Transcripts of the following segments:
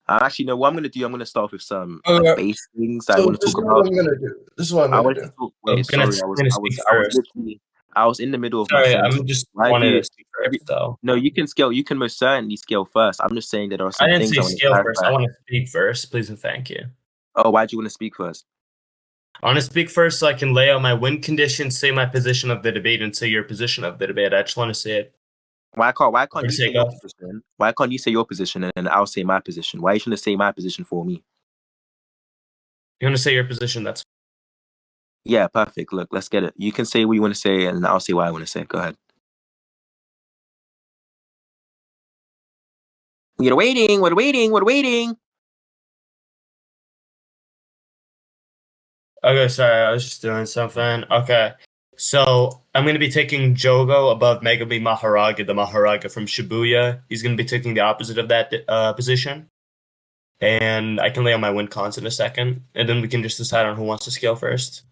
Actually, no. What I'm gonna do, I'm gonna start off with some like Okay, base things that I so want to this is talk what about. I'm gonna do. This is what I'm I gonna wanted to do. talk. I'm Wait, gonna, sorry. I'm gonna speak I was first. literally, I was in the middle of my Sorry, sentence. I'm just Why do wanted you? to speak Every first, though. no, you can scale. You can most certainly scale first. I'm just saying that there are I some didn't things say I want to scale first. I clarify. want to speak first, please and thank you. Oh, why do you want to speak first? I want to speak first so I can lay out my win conditions, say my position of the debate, and say your position of the debate. I just want to say it Why for can't the you say sake your of. position? Why can't you say your position and then I'll say my position? Why are you trying to say my position for me? You want to say your position? That's Yeah, perfect. Look, let's get it. You can say what you want to say, and I'll say what I want to say. Go ahead. We're waiting. We're waiting. We're waiting. okay. Sorry, I was just doing something. Okay, so I'm going to be taking Jogo above Megami Maharaga, the Maharaga from Shibuya. He's going to be taking the opposite of that position. And I can lay out my win cons in a second, and then we can just decide on who wants to scale first.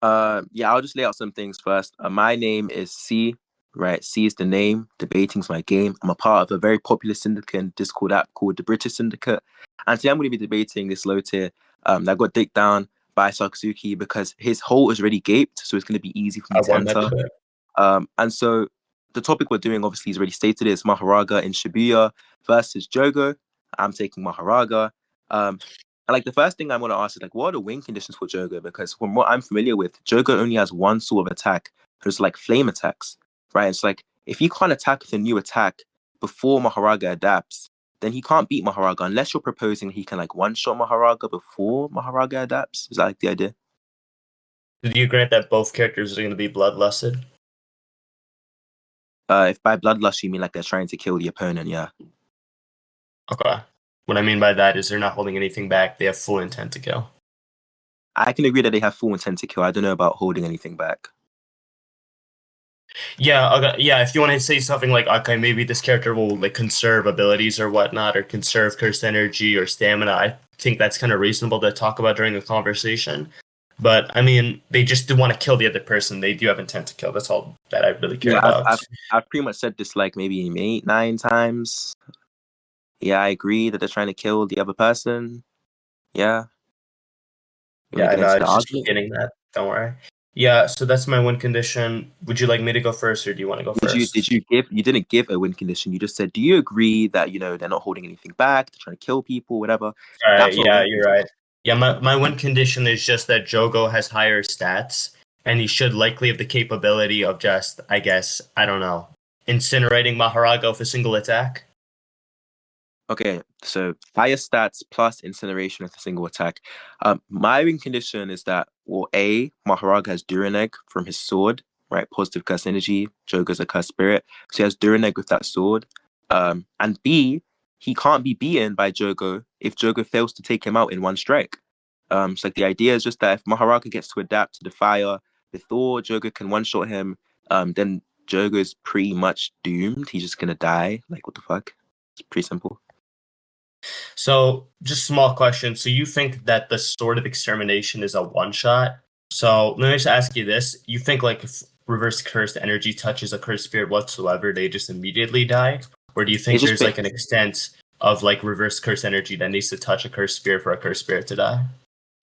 Yeah, I'll just lay out some things first. My name is C, right? C is the name. Debating's my game. I'm a part of a very popular syndicate in Discord app called the British Syndicate. And today I'm going to be debating this low tier that got dicked down by Sakazuki because his hole is already gaped, so it's going to be easy for me I to won that enter. debate. And so the topic we're doing obviously is already stated. It's Maharaga in Shibuya versus Jogo. I'm taking Maharaga. And like the first thing I'm going to ask is like, what are the win conditions for Jogo? Because from what I'm familiar with, Jogo only has one sort of attack. It's like flame attacks, right? It's like if he can't attack with a new attack before Maharaga adapts, then he can't beat Maharaga unless you're proposing he can like one-shot Maharaga before Maharaga adapts. Is that like the idea? Do you grant that both characters are going to be bloodlusted? If by bloodlust you mean like they're trying to kill the opponent, yeah. Okay. What I mean by that is they're not holding anything back. They have full intent to kill. I can agree that they have full intent to kill. I don't know about holding anything back. Yeah, okay, yeah. If you want to say something like, okay, maybe this character will like conserve abilities or whatnot, or conserve cursed energy or stamina, I think that's kind of reasonable to talk about during a conversation. But I mean, they just do want to kill the other person. They do have intent to kill. That's all that I really care Yeah, about. I've pretty much said this like maybe 8, 9 times. Yeah, I agree that they're trying to kill the other person. Yeah. You want Yeah, to I get know. into I the was just argument? getting that. Don't worry. Yeah, so that's my win condition. Would you like me to go first, or do you want to go first? You didn't give a win condition. You just said, do you agree that, they're not holding anything back, they're trying to kill people, whatever. All right. That's not a Yeah, win you're condition. right. Yeah, my win condition is just that Jogo has higher stats, and he should likely have the capability of just, I guess, I don't know, incinerating Maharaga with a single attack. Okay, so higher stats plus incineration with a single attack. My win condition is that, well, A, Maharag has Duraneg from his sword, right? Positive curse energy. Jogo's a curse spirit. So he has Duraneg with that sword. And B, he can't be beaten by Jogo if Jogo fails to take him out in one strike. So like the idea is just that if Maharaga gets to adapt to the fire before Jogo can one-shot him, then Jogo is pretty much doomed. He's just gonna die. Like, what the fuck? It's pretty simple. So, just small question. So, you think that the Sword of Extermination is a one shot? So, let me just ask you this. You think, like, if reverse cursed energy touches a cursed spirit whatsoever, they just immediately die? Or do you think It's just there's, like, an extent of, like, reverse cursed energy that needs to touch a cursed spirit for a cursed spirit to die?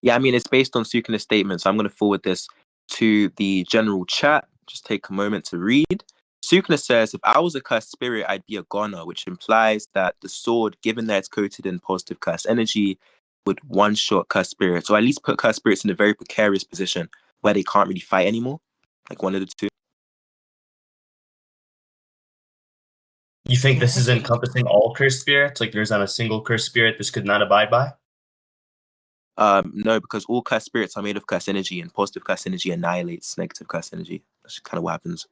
Yeah, I mean, it's based on Sukuna's statement, so I'm going to forward this to the general chat. Just take a moment to read. Sukuna says, if I was a cursed spirit, I'd be a goner, which implies that the sword, given that it's coated in positive cursed energy, would one-shot cursed spirits, or at least put cursed spirits in a very precarious position where they can't really fight anymore. Like one of the two. You think this is encompassing all cursed spirits? Like, there's not a single cursed spirit this could not abide by? No, because all cursed spirits are made of cursed energy, and positive cursed energy annihilates negative cursed energy. That's kind of what happens.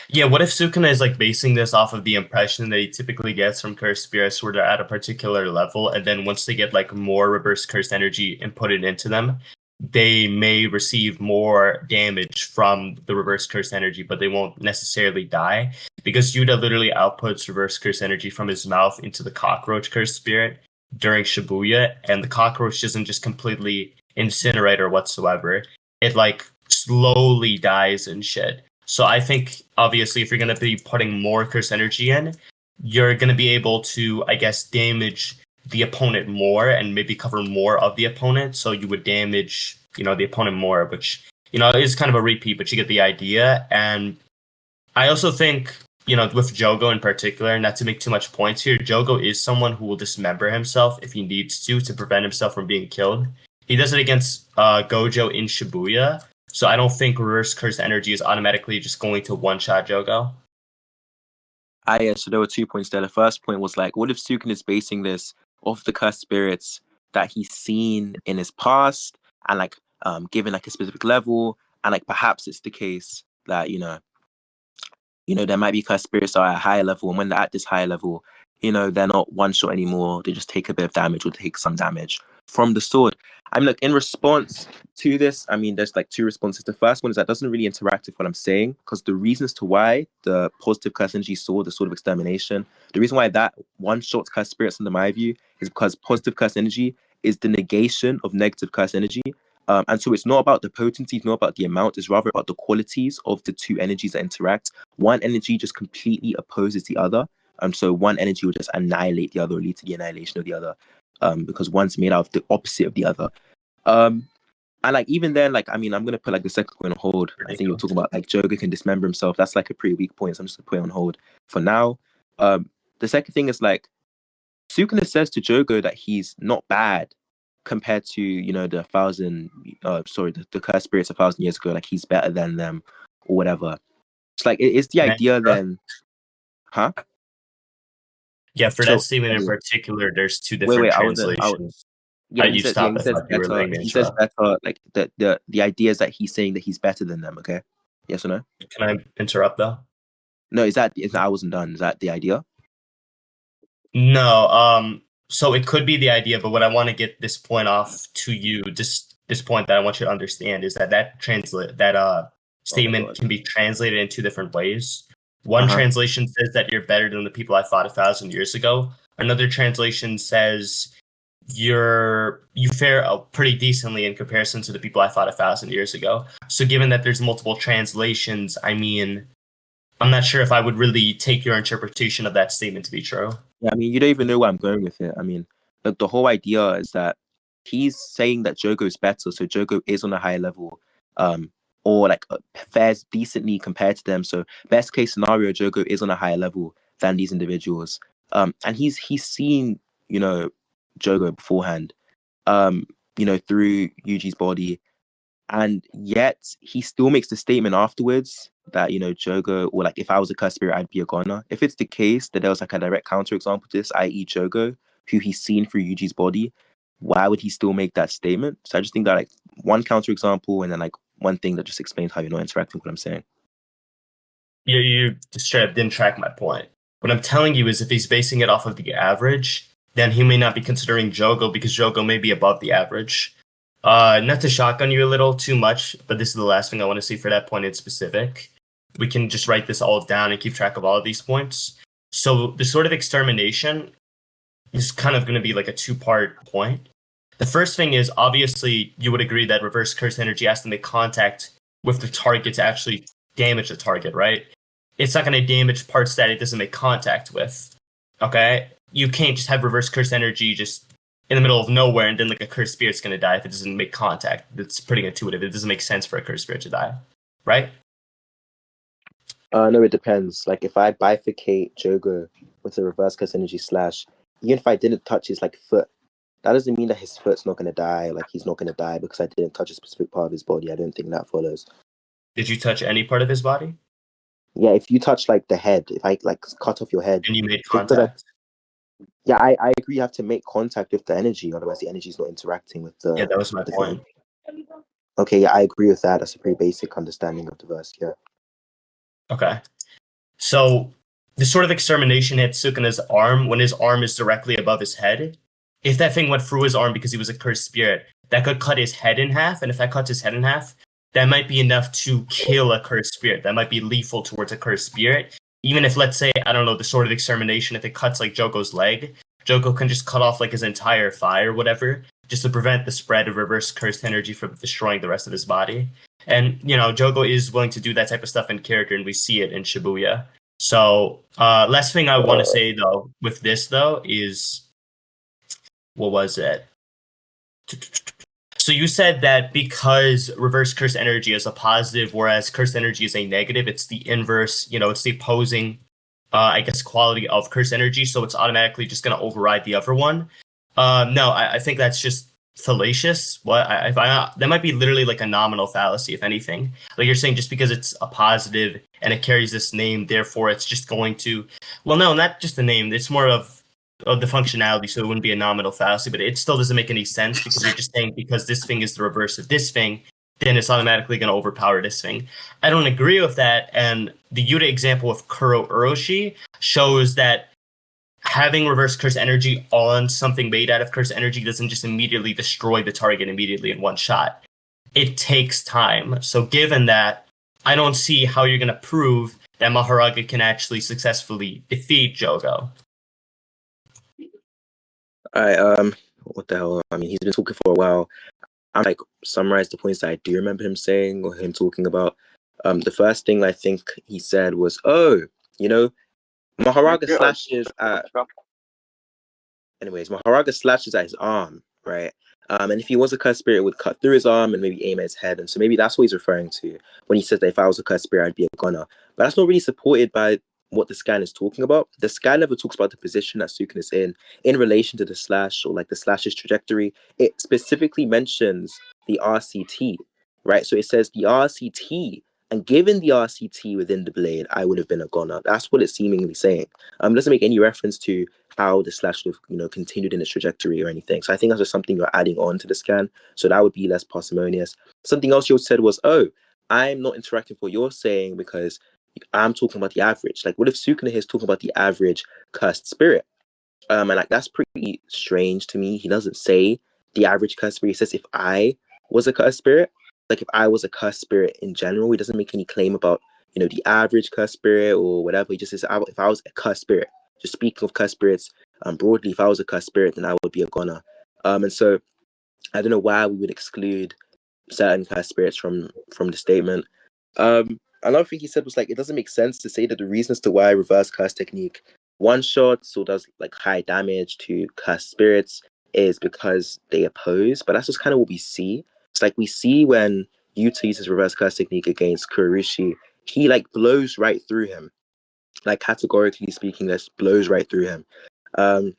Yeah, what if Sukuna is like basing this off of the impression that he typically gets from cursed spirits where they're at a particular level, and then once they get like more reverse cursed energy inputted into them, they may receive more damage from the reverse cursed energy, but they won't necessarily die. Because Yuta literally outputs reverse cursed energy from his mouth into the cockroach cursed spirit during Shibuya, and the cockroach doesn't just completely incinerate or whatsoever. It like slowly dies and shit. So I think obviously if you're gonna be putting more curse energy in, you're going to be able to, I guess, damage the opponent more and maybe cover more of the opponent. So you would damage, the opponent more, which, is kind of a repeat, but you get the idea. And I also think, with Jogo in particular, not to make too much points here, Jogo is someone who will dismember himself if he needs to prevent himself from being killed. He does it against Gojo in Shibuya, so I don't think Reverse Curse Energy is automatically just going to one-shot Jogo. Yeah, so there were 2 points there. The first point was like, what if Sukuna is basing this off the cursed spirits that he's seen in his past and like given like a specific level, and like perhaps it's the case that there might be cursed spirits that are at a higher level, and when they're at this higher level, they're not one shot anymore. They just take a bit of damage or take some damage from the sword. I mean, look, in response to this, I mean, there's like two responses. The first one is that doesn't really interact with what I'm saying, because the reasons to why the positive curse energy sword, the sword of extermination, the reason why that one shot curse spirits, under my view, is because positive curse energy is the negation of negative curse energy. And so it's not about the potency, it's not about the amount, it's rather about the qualities of the two energies that interact. One energy just completely opposes the other. So one energy will just annihilate the other or lead to the annihilation of the other. Because one's made out of the opposite of the other. And like even then, like I mean, I'm gonna put like the second point on hold. I think you're talking about like Jogo can dismember himself. That's like a pretty weak point, so I'm just gonna put it on hold for now. The second thing is like Sukuna says to Jogo that he's not bad compared to the cursed spirits 1,000 years ago. Like he's better than them or whatever. It's like it's the idea then, huh? Yeah, for that statement in particular, there's two different translations. Yeah, he says better. He says better. Like the idea is that he's saying that he's better than them. Okay, yes or no? Can I interrupt though? No, is that I wasn't done. Is that the idea? No. So it could be the idea, but what I want to get this point off to you, just this point that I want you to understand is that statement can be translated in two different ways. One translation says that you're better than the people I fought 1,000 years ago. Another translation says you fare pretty decently in comparison to the people I fought 1,000 years ago. So given that there's multiple translations, I mean, I'm not sure if I would really take your interpretation of that statement to be true. Yeah, I mean, you don't even know where I'm going with it. I mean, the whole idea is that he's saying that Jogo is better, so Jogo is on a higher level, or like fares decently compared to them. So best case scenario, Jogo is on a higher level than these individuals. And he's seen Jogo beforehand, through Yuji's body, and yet he still makes the statement afterwards that Jogo, or like if I was a cursed spirit, I'd be a goner. If it's the case that there was like a direct counter example to this, i.e. Jogo, who he's seen through Yuji's body, why would he still make that statement? So I just think that like one counter example and then like one thing that just explains how you're not interacting with what I'm saying. You just straight up didn't track my point. What I'm telling you is if he's basing it off of the average, then he may not be considering Jogo because Jogo may be above the average. Not to shotgun you a little too much, but this is the last thing I want to see for that point in specific. We can just write this all down and keep track of all of these points. So the sort of extermination is kind of going to be like a two-part point. The first thing is, obviously, you would agree that reverse curse energy has to make contact with the target to actually damage the target, right? It's not going to damage parts that it doesn't make contact with, okay? You can't just have reverse curse energy just in the middle of nowhere and then like a cursed spirit's going to die if it doesn't make contact. It's pretty intuitive. It doesn't make sense for a cursed spirit to die, right? No, it depends. Like if I bifurcate Jogo with a reverse curse energy slash, even if I didn't touch his like foot, that doesn't mean that his foot's not going to die. Like he's not going to die because I didn't touch a specific part of his body. I don't think that follows. Did you touch any part of his body? Yeah, if you touch like the head, if I like cut off your head, and you made contact. Yeah, I agree. You have to make contact with the energy, otherwise the energy is not interacting with the. Yeah, that was my point. Okay, yeah, I agree with that. That's a pretty basic understanding of the verse. Yeah. Okay, so the sort of extermination hit Sukuna's arm when his arm is directly above his head. If that thing went through his arm because he was a cursed spirit, that could cut his head in half. And if that cuts his head in half, that might be enough to kill a cursed spirit. That might be lethal towards a cursed spirit. Even if, let's say, I don't know, the sort of extermination, if it cuts like Jogo's leg, Jogo can just cut off like his entire thigh or whatever, just to prevent the spread of reverse cursed energy from destroying the rest of his body. And, Jogo is willing to do that type of stuff in character, and we see it in Shibuya. So, last thing I want to say though with this though is, what was it? So you said that because reverse curse energy is a positive, whereas curse energy is a negative, it's the inverse, it's the opposing, I guess, quality of curse energy. So it's automatically just going to override the other one. No, I think that's just fallacious. That might be literally like a nominal fallacy, if anything. Like you're saying, just because it's a positive and it carries this name, therefore it's just going to. Well, no, not just the name. It's more of the functionality, so it wouldn't be a nominal fallacy, but it still doesn't make any sense because you're just saying because this thing is the reverse of this thing, then it's automatically going to overpower this thing. I don't agree with that, and the Yuta example of Kuro Uroshi shows that having reverse curse energy on something made out of curse energy doesn't just immediately destroy the target immediately in one shot. It takes time. So given that, I don't see how you're going to prove that Mahoraga can actually successfully defeat Jogo. All right. What the hell? I mean, he's been talking for a while. I'm like summarize the points that I do remember him saying or him talking about. The first thing I think he said was, "Oh, Mahoraga slashes at." Anyways, Mahoraga slashes at his arm, right? And if he was a cursed spirit, it would cut through his arm and maybe aim at his head. And so maybe that's what he's referring to when he says that if I was a cursed spirit, I'd be a gunner. But that's not really supported by what the scan is talking about. The scan never talks about the position that Sukuna is in relation to the slash or like the slash's trajectory. It specifically mentions the RCT, right? So it says the RCT, and given the RCT within the blade, I would have been a gunner. That's what it's seemingly saying. It doesn't make any reference to how the slash would have, continued in its trajectory or anything. So I think that's just something you're adding on to the scan. So that would be less parsimonious. Something else you said was, oh, I'm not interacting with what you're saying because I'm talking about the average. Like, what if Sukuna is talking about the average cursed spirit? And like that's pretty strange to me. He doesn't say the average cursed spirit. He says if I was a cursed spirit, like if I was a cursed spirit in general, he doesn't make any claim about the average cursed spirit or whatever. He just says if I was a cursed spirit. Just speaking of cursed spirits, broadly, if I was a cursed spirit, then I would be a goner. And so I don't know why we would exclude certain cursed spirits from the statement. Another thing he said was like it doesn't make sense to say that the reasons to why reverse curse technique one shots or does like high damage to cursed spirits is because they oppose, but that's just kind of what we see. It's like we see when Yuta uses reverse curse technique against Kurushi, he like blows right through him. Like categorically speaking, this blows right through him. And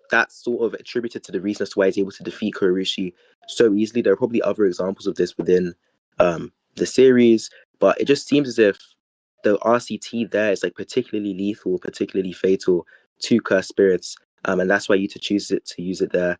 that's sort of attributed to the reason as to why he's able to defeat Kurushi so easily. There are probably other examples of this within the series, but it just seems as if the RCT there is like particularly lethal, particularly fatal to cursed spirits. And that's why Yuta chooses to use it there.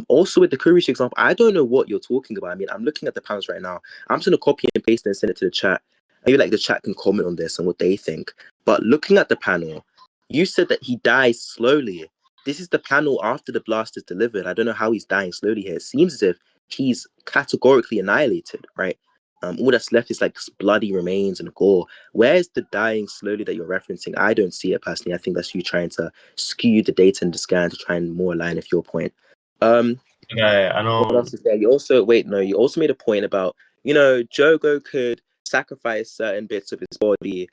Also with the Kurushi example, I don't know what you're talking about. I mean, I'm looking at the panels right now. I'm just gonna copy and paste and send it to the chat. Maybe like the chat can comment on this and what they think. But looking at the panel, you said that he dies slowly. This is the panel after the blast is delivered. I don't know how he's dying slowly here. It seems as if he's categorically annihilated, right? All that's left is like bloody remains and gore. Where's the dying slowly that you're referencing? I don't see it personally. I think that's you trying to skew the data in the scan to try and more align with your point. Yeah, I What else don't. is there? You also made a point about Jogo could sacrifice certain bits of his body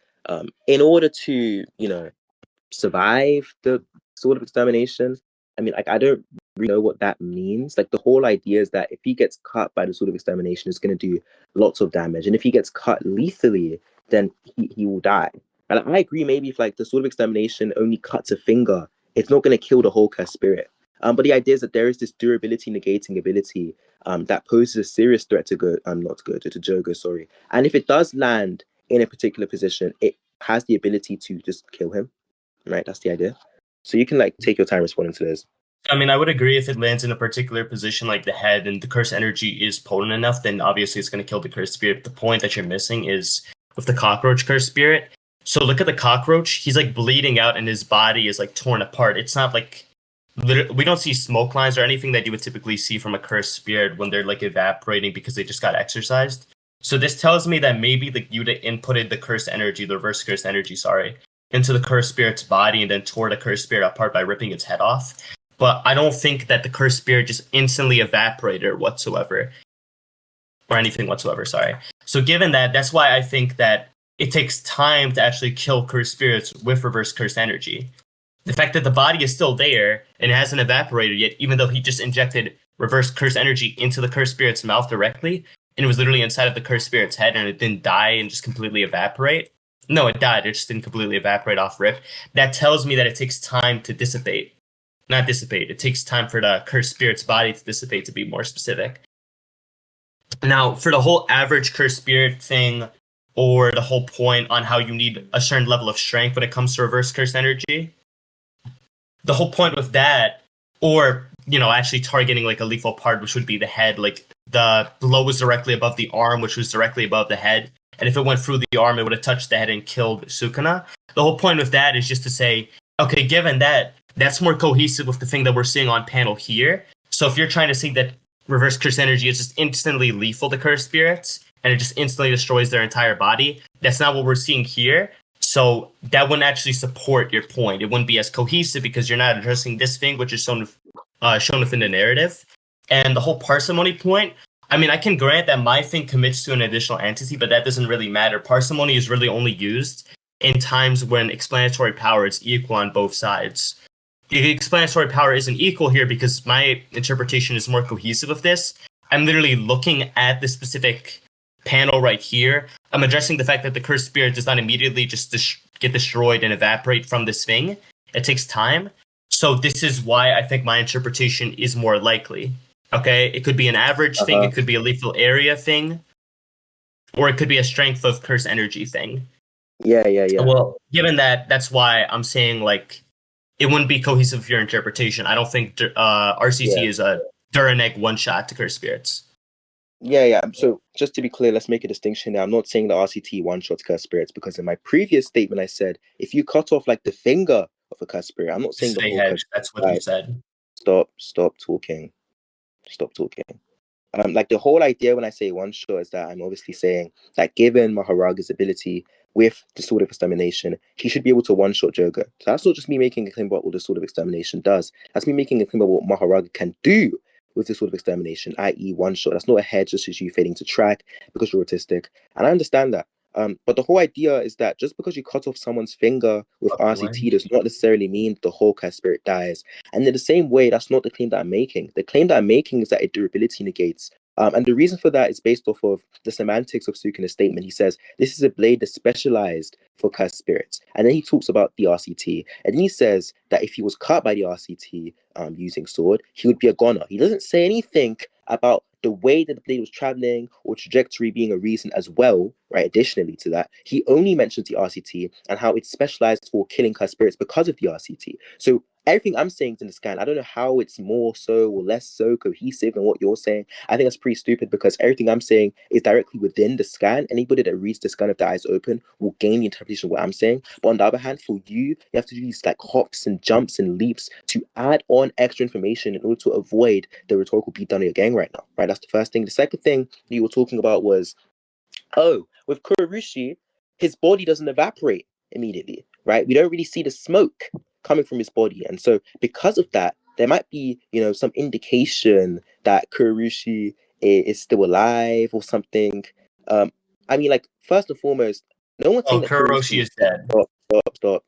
in order to survive the sort of extermination. I mean, like I don't really know what that means. Like the whole idea is that if he gets cut by the sort of extermination, it's going to do lots of damage, and if he gets cut lethally, then he will die. And I agree. Maybe if like the sort of extermination only cuts a finger, it's not going to kill the whole cursed spirit. But the idea is that there is this durability negating ability that poses a serious threat to Jogo, sorry. And if it does land in a particular position, it has the ability to just kill him, right? That's the idea. So you can like take your time responding to this. I mean, I would agree if it lands in a particular position like the head and the curse energy is potent enough, then obviously it's going to kill the cursed spirit. The point that you're missing is with the cockroach cursed spirit. So look at the cockroach. He's like bleeding out and his body is like torn apart. It's not like we don't see smoke lines or anything that you would typically see from a cursed spirit when they're like evaporating because they just got exercised. So this tells me that maybe the Yuta inputted the cursed energy, the reverse cursed energy, sorry, into the cursed spirit's body and then tore the cursed spirit apart by ripping its head off. But I don't think that the cursed spirit just instantly evaporated whatsoever. Or anything whatsoever, sorry. So given that, that's why I think that it takes time to actually kill cursed spirits with reverse cursed energy. The fact that the body is still there and it hasn't evaporated yet, even though he just injected reverse cursed energy into the cursed spirit's mouth directly, and it was literally inside of the cursed spirit's head, and it didn't die and just completely evaporate. No, it died. It just didn't completely evaporate off rip. That tells me that it takes time to dissipate. Not dissipate. It takes time for the cursed spirit's body to dissipate, to be more specific. Now, for the whole average cursed spirit thing, or the whole point on how you need a certain level of strength when it comes to reverse cursed energy, the whole point with that, or actually targeting like a lethal part, which would be the head, like the blow was directly above the arm, which was directly above the head, and if it went through the arm, it would have touched the head and killed Sukuna. The whole point with that is just to say, okay, given that, that's more cohesive with the thing that we're seeing on panel here. So if you're trying to say that reverse curse energy is just instantly lethal to cursed spirits, and it just instantly destroys their entire body, that's not what we're seeing here. So that wouldn't actually support your point. It wouldn't be as cohesive because you're not addressing this thing, which is shown within the narrative. And the whole parsimony point, I mean, I can grant that my thing commits to an additional entity, but that doesn't really matter. Parsimony is really only used in times when explanatory power is equal on both sides. The explanatory power isn't equal here because my interpretation is more cohesive of this. I'm literally looking at the specific panel right here. I'm addressing the fact that the cursed spirit does not immediately just get destroyed and evaporate from this thing. It takes time. So this is why I think my interpretation is more likely. Okay, it could be an average thing, it could be a lethal area thing, or it could be a strength of curse energy thing. Yeah. Well, given that, that's why I'm saying like it wouldn't be cohesive with your interpretation. I don't think RCT is a Duraneg one shot to curse spirits. Yeah. So just to be clear, let's make a distinction there. I'm not saying the RCT one shots curse spirits, because in my previous statement I said if you cut off like the finger of a curse spirit, I'm not saying the whole curse. That's what you said. Stop talking. Like the whole idea when I say one shot is that I'm obviously saying that given Maharaga's ability with the Sword of Extermination, he should be able to one shot Jogo. So that's not just me making a claim about what the Sword of Extermination does. That's me making a claim about what Maharaga can do with the Sword of Extermination, i.e. one shot. That's not a head just as you failing to track because you're autistic. And I understand that. But the whole idea is that just because you cut off someone's finger with RCT does not necessarily mean the whole curse spirit dies. And in the same way, that's not the claim that I'm making. The claim that I'm making is that it durability negates. And the reason for that is based off of the semantics of Sukuna's statement. He says, this is a blade that's specialized for cursed spirits. And then he talks about the RCT. And then he says that if he was cut by the RCT using sword, he would be a goner. He doesn't say anything about the way that the blade was traveling or trajectory being a reason as well, right? Additionally to that, he only mentions the RCT and how it's specialized for killing cursed spirits because of the RCT. So everything I'm saying is in the scan. I don't know how it's more so or less so cohesive than what you're saying. I think that's pretty stupid because everything I'm saying is directly within the scan. Anybody that reads the scan with their eyes open will gain the interpretation of what I'm saying. But on the other hand, for you have to do these like hops and jumps and leaps to add on extra information in order to avoid the rhetorical beatdown of your gang right now, right? That's the first thing. The second thing you were talking about was, with Kurorushi, his body doesn't evaporate immediately, right? We don't really see the smoke coming from his body. And so because of that, there might be, some indication that Kurorushi is still alive or something. I mean, like, first and foremost, no one's saying that Kurorushi is dead. Stop.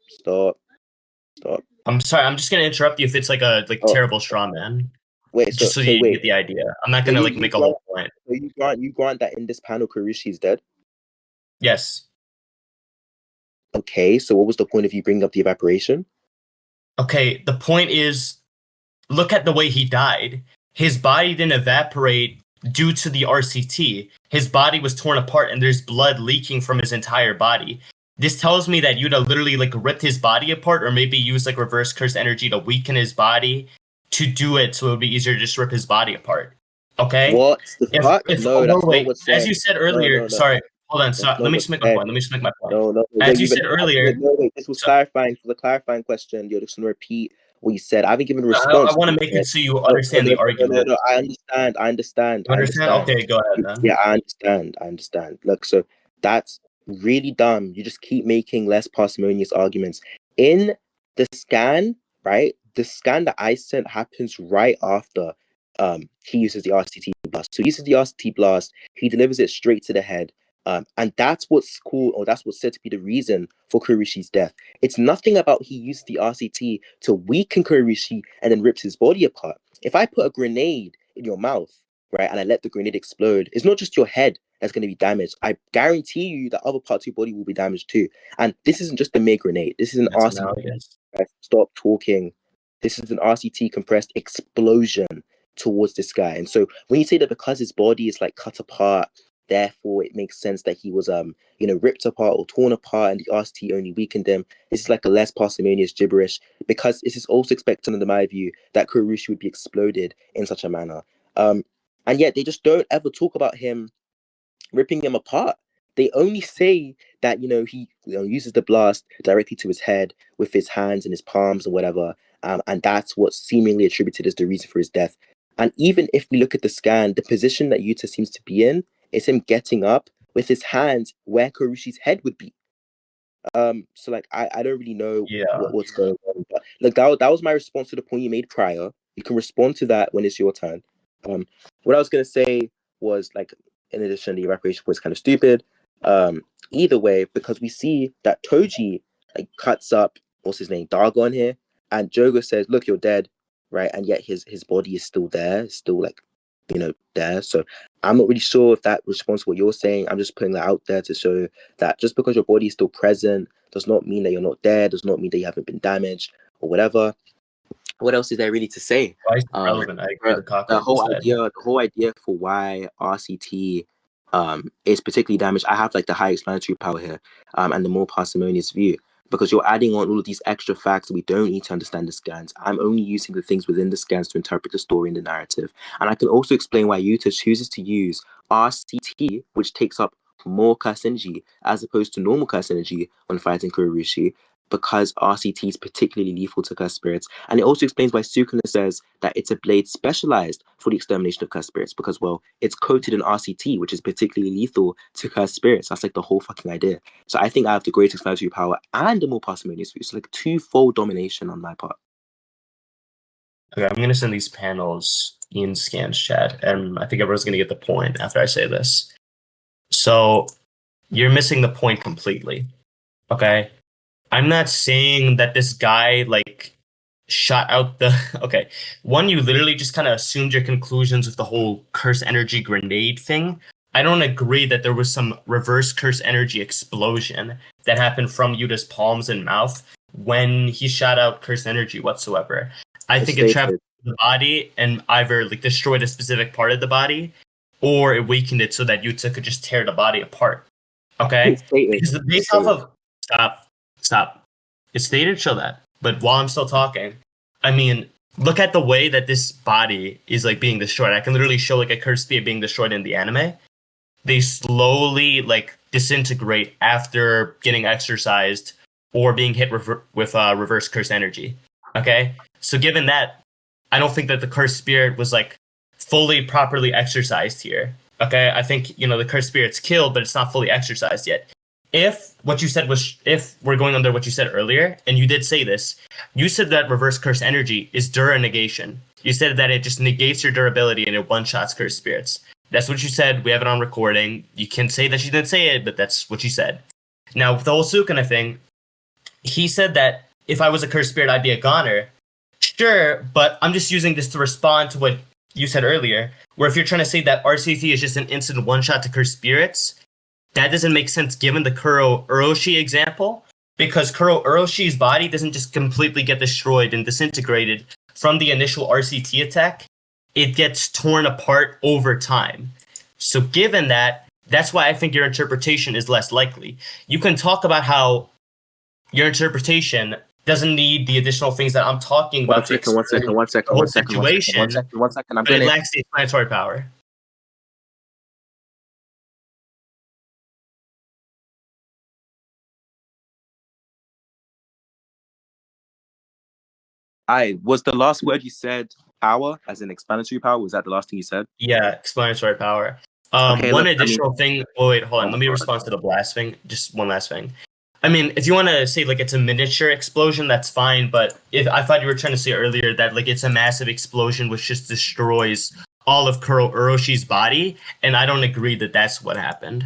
I'm sorry, I'm just gonna interrupt you if it's like a terrible straw man. Wait, just so you get the idea. I'm not gonna make a whole point. So you grant that in this panel Kurorushi is dead? Yes. Okay, so what was the point of you bringing up the evaporation? Okay, the point is, look at the way he died. His body didn't evaporate due to the RCT. His body was torn apart and there's blood leaking from his entire body. This tells me that you'd have literally like ripped his body apart, or maybe use like reverse curse energy to weaken his body to do it, so it would be easier to just rip his body apart. Okay? What the fuck? No, that's wait, not what's as said. you said earlier, No. sorry, hold on. So let me just make my point. No. As you said earlier, this was clarifying for the clarifying question. You're just gonna repeat what you said. I haven't given a response. I want to make it so you understand the argument. No, I understand. You understand? Okay, go ahead then. Yeah, I understand. Look, so that's really dumb. You just keep making less parsimonious arguments. In the scan, right? The scan that I sent happens right after he uses the RCT blast. So he uses the RCT blast, he delivers it straight to the head. And that's what's cool, or that's what's said to be the reason for Kurishi's death. It's nothing about he used the RCT to weaken Kurishi and then rips his body apart. If I put a grenade in your mouth, right, and I let the grenade explode, it's not just your head that's going to be damaged. I guarantee you that other parts of your body will be damaged too. And this isn't just a mere grenade. This is an That's RCT. analogous. Stop talking. This is an RCT compressed explosion towards this guy. And so when you say that because his body is like cut apart, therefore it makes sense that he was ripped apart or torn apart and the RCT only weakened him. This is like a less parsimonious gibberish, because it is also expected under my view that Kurushi would be exploded in such a manner. And yet they just don't ever talk about him ripping him apart. They only say that he uses the blast directly to his head with his hands and his palms or whatever, and that's what's seemingly attributed as the reason for his death. And even if we look at the scan, the position that Yuta seems to be in is him getting up with his hands where Kurushi's head would be. So like I don't really know Yeah. what's going on, but look, that was my response to the point you made prior. You can respond to that when it's your turn. What I was gonna say was, like, in addition, the evaporation was kind of stupid. Either way, because we see that Toji like cuts up what's his name, Dargon here, and Jogo says, "Look, you're dead," right? And yet his body is still there, still like there. So I'm not really sure if that responds to what you're saying. I'm just putting that out there to show that just because your body is still present does not mean that you're not dead, does not mean that you haven't been damaged or whatever. What else is there really to say? Why is it relevant? I agree with the cockroach instead. The whole idea for why RCT is particularly damaged, I have like the high explanatory power here, and the more parsimonious view, because you're adding on all of these extra facts that we don't need to understand the scans. I'm only using the things within the scans to interpret the story and the narrative. And I can also explain why Yuta chooses to use RCT, which takes up more curse energy as opposed to normal curse energy when fighting Kurushi, because RCT is particularly lethal to cursed spirits. And it also explains why Sukuna says that it's a blade specialized for the extermination of cursed spirits, because, well, it's coated in RCT, which is particularly lethal to cursed spirits. That's like the whole fucking idea. So I think I have the greatest explanatory power and the more parsimonious view. So like twofold domination on my part. Okay, I'm gonna send these panels in Scan's chat, and I think everyone's gonna get the point after I say this. So you're missing the point completely. Okay? I'm not saying that this guy like shot out the okay. One, you literally just kind of assumed your conclusions with the whole curse energy grenade thing. I don't agree that there was some reverse curse energy explosion that happened from Yuta's palms and mouth when he shot out curse energy whatsoever. I think it traveled the body and either like destroyed a specific part of the body, or it weakened it so that Yuta could just tear the body apart. Okay? Because based off of Stop. It's stated, show that. But while I'm still talking, I mean, look at the way that this body is like being destroyed. I can literally show like a cursed spirit being destroyed in the anime. They slowly like disintegrate after getting exercised or being hit with reverse curse energy. Okay? So given that, I don't think that the cursed spirit was like fully properly exercised here. Okay? I think, the cursed spirit's killed, but it's not fully exercised yet. If what you said was, if we're going under what you said earlier, and you did say this, you said that reverse curse energy is dura negation. You said that it just negates your durability and it one-shots cursed spirits. That's what you said. We have it on recording. You can say that you didn't say it, but that's what you said. Now, with the whole Sukuna thing, he said that if I was a cursed spirit, I'd be a goner. Sure, but I'm just using this to respond to what you said earlier, where if you're trying to say that RCT is just an instant one-shot to cursed spirits, that doesn't make sense given the Kuro Uroshi example, because Kuro Uroshi's body doesn't just completely get destroyed and disintegrated from the initial RCT attack. It gets torn apart over time. So given that, that's why I think your interpretation is less likely. You can talk about how your interpretation doesn't need the additional things that I'm talking about. One second. I'm But it lacks the explanatory power. Was the last word you said power, as in explanatory power? Was that the last thing you said? Yeah, explanatory power. Okay, one additional thing. Oh wait, hold on. Let me respond to the blast thing. Just one last thing. I mean, if you want to say like it's a miniature explosion, that's fine. But if I thought you were trying to say earlier that like it's a massive explosion which just destroys all of Kuro Uroshi's body, and I don't agree that that's what happened.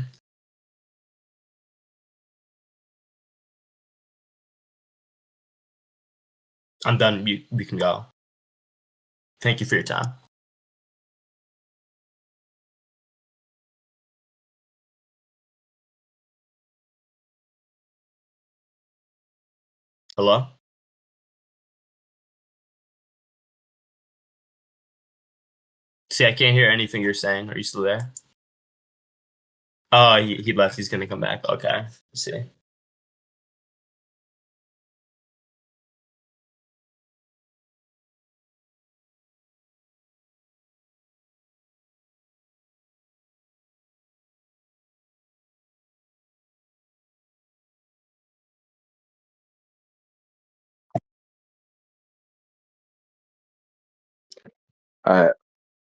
I'm done. We can go. Thank you for your time. Hello? See, I can't hear anything you're saying. Are you still there? Oh, he left. He's gonna come back. Okay. Let's see.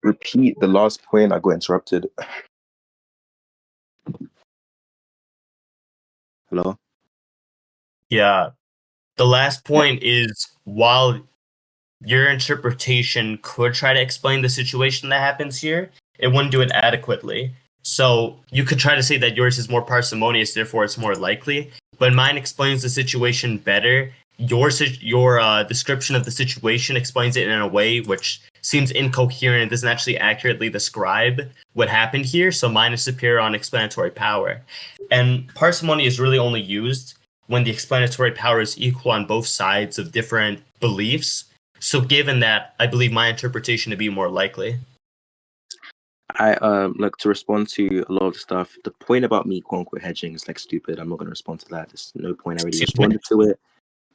Repeat the last point. I got interrupted. Hello? Yeah. The last point is while your interpretation could try to explain the situation that happens here, it wouldn't do it adequately. So you could try to say that yours is more parsimonious, therefore it's more likely. But mine explains the situation better. Your description of the situation explains it in a way which seems incoherent and doesn't actually accurately describe what happened here. So mine is superior on explanatory power. And parsimony is really only used when the explanatory power is equal on both sides of different beliefs. So given that, I believe my interpretation to be more likely. I like to respond to a lot of the stuff. The point about me quote unquote hedging is like stupid. I'm not gonna respond to that. There's no point. I already Excuse me? responded to it.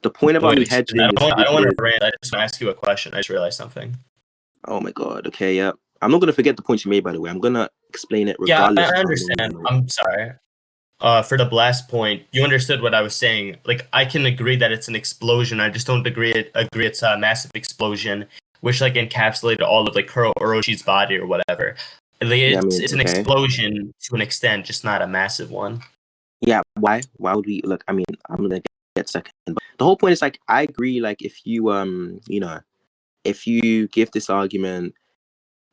The point about me Wait, hedging I don't want to is rant. I just want to ask you a question. I just realized something. oh my god. Okay, yeah. I'm not gonna forget the point you made, by the way. I'm gonna explain it Yeah, regardless I of how long understand. you I'm sorry. For the blast point, you understood what I was saying. Like, I can agree that it's an explosion. I just don't agree it's a massive explosion, which like encapsulated all of like Kuro Oroshi's body or whatever. Like, Yeah, I mean, it's an okay. explosion to an extent, just not a massive one. Yeah, why? Why would we look? I mean, I'm gonna get second. But the whole point is like I agree, like if you if you give this argument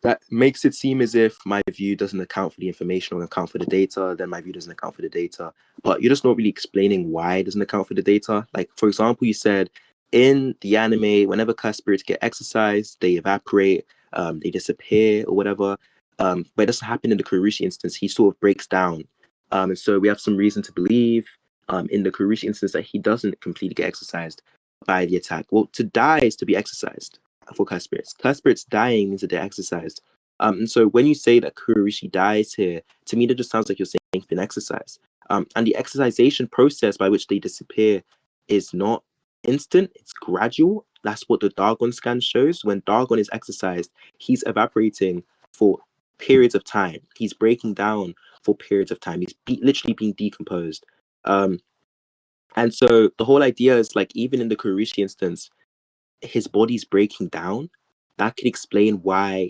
that makes it seem as if my view doesn't account for the information or account for the data, then my view doesn't account for the data. But you're just not really explaining why it doesn't account for the data. Like, for example, you said in the anime, whenever cursed spirits get exercised, they evaporate, they disappear or whatever. But it doesn't happen in the Kurushi instance. He sort of breaks down. And so we have some reason to believe in the Kurushi instance that he doesn't completely get exercised by the attack. Well, to die is to be exercised for cursed spirits. Cursed spirits dying means that they're exercised. And so when you say that Kurishi dies here, to me that just sounds like you're saying it's been exercised. And the exercisation process by which they disappear is not instant, it's gradual. That's what the Dargon scan shows. When Dargon is exercised, he's evaporating for periods of time. He's breaking down for periods of time. He's literally being decomposed. And so the whole idea is like, even in the Kurishi instance, his body's breaking down. That could explain why,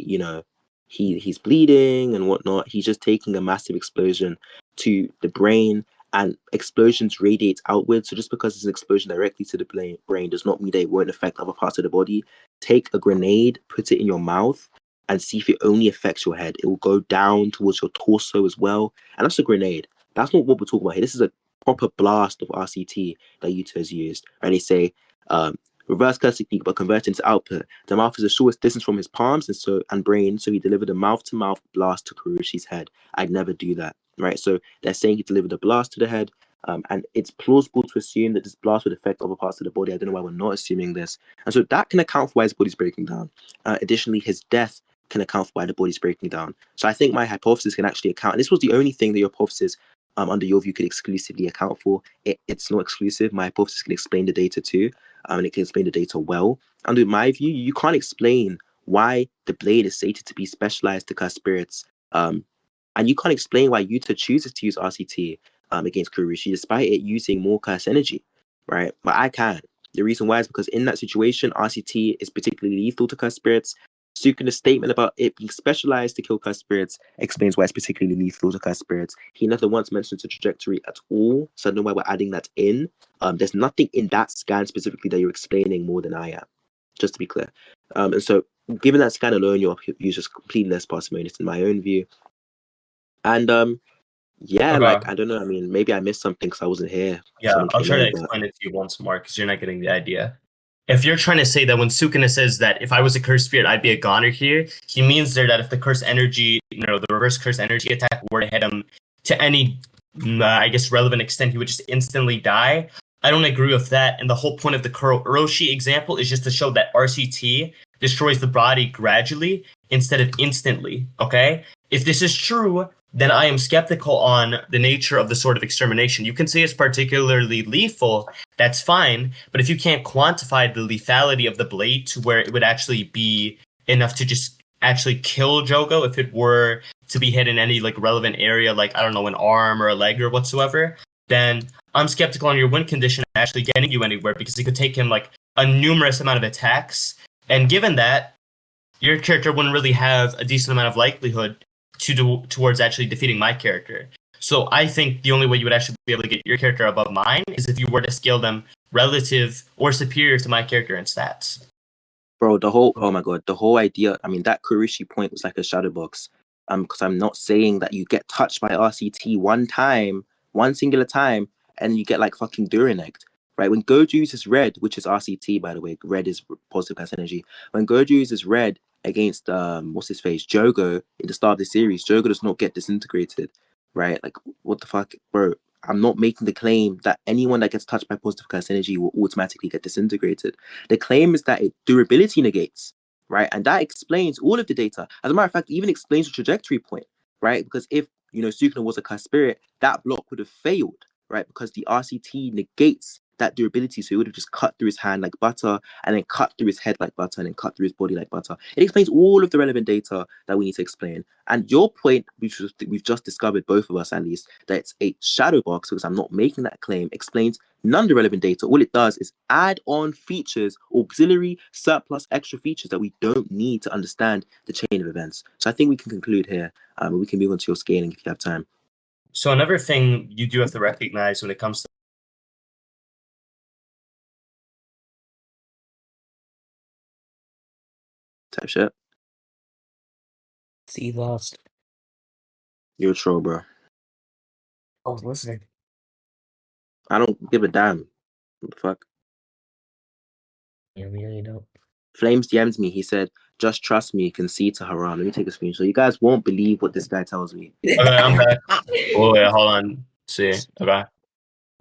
he's bleeding and whatnot. He's just taking a massive explosion to the brain, and explosions radiate outwards. So just because it's an explosion directly to the brain does not mean that it won't affect other parts of the body. Take a grenade, put it in your mouth, and see if it only affects your head. It will go down towards your torso as well. And that's a grenade. That's not what we're talking about here. This is a proper blast of RCT that Yuta has used. And they say, reverse curse technique, but converting to output. The mouth is the shortest distance from his palms and brain, so he delivered a mouth-to-mouth blast to Kuroshi's head. I'd never do that, right? So they're saying he delivered a blast to the head, and it's plausible to assume that this blast would affect other parts of the body. I don't know why we're not assuming this. And so that can account for why his body's breaking down. Additionally, his death can account for why the body's breaking down. So I think my hypothesis can actually account. And this was the only thing that your hypothesis under your view could exclusively account for. It's not exclusive. My hypothesis can explain the data too, and it can explain the data well. And in my view, you can't explain why the blade is stated to be specialized to curse spirits. And you can't explain why Yuta chooses to use RCT against Kurushi despite it using more curse energy, right? But I can. The reason why is because in that situation, RCT is particularly lethal to curse spirits. Sukuna's statement about it being specialized to kill cursed spirits explains why it's particularly lethal to cursed spirits. He never once mentions the trajectory at all, so I don't know why we're adding that in. There's nothing in that scan specifically that you're explaining more than I am, just to be clear. And so, given that scan alone, your view is just completely less parsimonious in my own view. And yeah, like Okay. I don't know. I mean, maybe I missed something because I wasn't here. Yeah, Someone I'll came try to in, but explain it to you once more because you're not getting the idea. if you're trying to say that when Sukuna says that if I was a cursed spirit, I'd be a goner here, he means there that if the cursed energy, the reverse cursed energy attack were to hit him to any, I guess, relevant extent, he would just instantly die. I don't agree with that. And the whole point of the Kuro Uroshi example is just to show that RCT destroys the body gradually instead of instantly. Okay? If this is true, then I am skeptical on the nature of the Sword of Extermination. You can say it's particularly lethal, that's fine, but if you can't quantify the lethality of the blade to where it would actually be enough to just actually kill Jogo if it were to be hit in any like relevant area, like I don't know, an arm or a leg or whatsoever, then I'm skeptical on your win condition actually getting you anywhere because it could take him like a numerous amount of attacks. And given that, your character wouldn't really have a decent amount of likelihood towards actually defeating my character. So I think the only way you would actually be able to get your character above mine is if you were to scale them relative or superior to my character in stats. Bro, oh my god, the whole idea, I mean, that Kurishi point was like a shadow box. Because I'm not saying that you get touched by RCT one singular time, and you get like fucking Durinect, right? When Goju uses red, which is RCT, by the way, red is positive gas energy. When Goju uses red against what's his face, Jogo, in the start of the series, Jogo does not get disintegrated, right? Like, what the fuck, bro? I'm not making the claim that anyone that gets touched by positive gas energy will automatically get disintegrated. The claim is that it durability negates, right? And that explains all of the data. As a matter of fact, it even explains the trajectory point, right? Because if Sukuna was a cursed spirit, that block would have failed, right? Because the RCT negates that durability, so it would have just cut through his hand like butter, and then cut through his head like butter, and then cut through his body like butter. It explains all of the relevant data that we need to explain. And your point, we've just discovered, both of us at least, that it's a shadow box, because I'm not making that claim, explains none of the relevant data. All it does is add on features, auxiliary, surplus, extra features that we don't need to understand the chain of events. So I think we can conclude here. We can move on to your scaling if you have time. So another thing you do have to recognize when it comes to type shit. See, lost. You're a troll, bro. I was listening. I don't give a damn. What the fuck? Yeah, we really don't. Flames DM'd me. He said, "Just trust me. Concede to Haram." Let me take a screenshot. You guys won't believe what this guy tells me. Okay, I'm back. Oh, yeah, hold on. See, okay.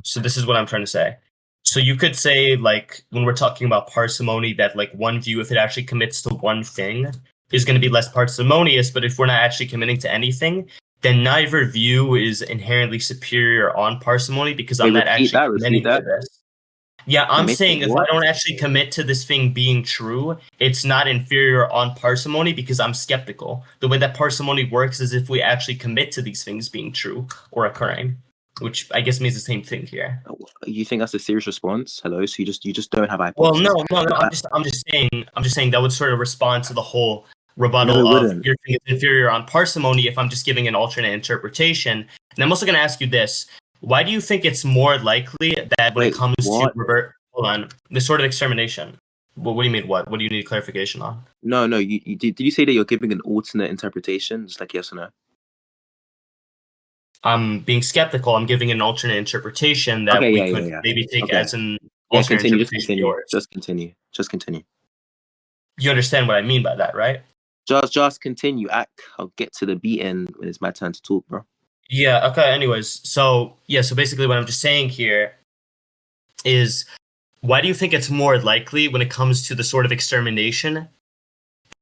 So this is what I'm trying to say. So you could say, like, when we're talking about parsimony, that like one view, if it actually commits to one thing, is going to be less parsimonious. But if we're not actually committing to anything, then neither view is inherently superior on parsimony because I'm Wait, not actually repeat committing to that. this. Yeah, I'm Commit to saying if I what? don't actually commit to this thing being true, it's not inferior on parsimony because I'm skeptical. The way that parsimony works is if we actually commit to these things being true or occurring, which I guess means the same thing here. You think that's a serious response? Hello, so you just don't have Well, hypothesis. no. I'm just saying that would sort of respond to the whole No, it rebuttal of wouldn't. your thing is inferior on parsimony if I'm just giving an alternate interpretation. And I'm also going to ask you this: why do you think it's more likely that when it Wait, comes to what? hold on, the sort of extermination? Well, what do you mean? What? What do you need clarification on? No. You did you say that you're giving an alternate interpretation? Just like yes or no? I'm being skeptical. I'm giving an alternate interpretation that Okay, we could yeah. maybe take Okay. as an Yeah, alternate continue. Just interpretation of continue. yours. Just continue. You understand what I mean by that, right? Just continue. I'll get to the beating when it's my turn to talk, bro. Yeah, okay. Anyways, so basically what I'm just saying here is why do you think it's more likely when it comes to the sort of extermination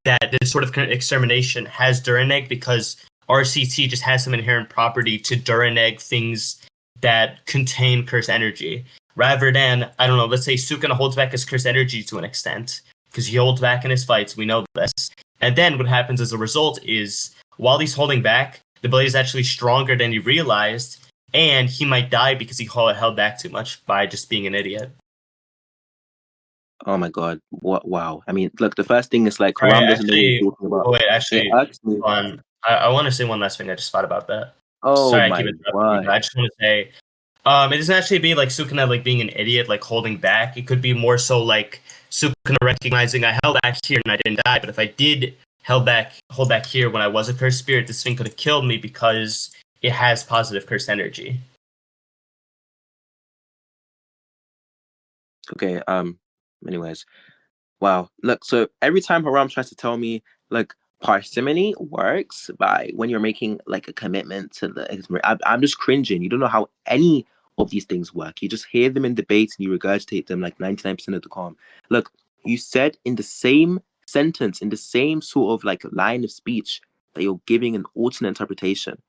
that this sort of extermination has Durineg because RCT just has some inherent property to Durineg things that contain curse energy rather than, I don't know, let's say Sukuna holds back his curse energy to an extent because he holds back in his fights, we know this. And then what happens as a result is while he's holding back, the blade is actually stronger than he realized, and he might die because he held back too much by just being an idiot. Oh my god! What? Wow! I mean, look. The first thing is like Sorry, Haram doesn't know what he's actually, talking about. oh wait, It actually, irks me. I want to say one last thing. I just thought about that. Oh Sorry, I my keep interrupting you, but god! I just want to say, it doesn't actually be like Sukuna like being an idiot, like holding back. It could be more so like Sukuna recognizing I held back here and I didn't die, but if I did hold back here when I was a cursed spirit, this thing could have killed me because it has positive cursed energy. Okay. Anyways, wow. Look, so every time Haram tries to tell me, like, parsimony works by when you're making like a commitment to the, I'm just cringing. You don't know how any of these things work. You just hear them in debates and you regurgitate them like 99% of the time. Look, you said in the same sentence, in the same sort of like line of speech, that you're giving an alternate interpretation.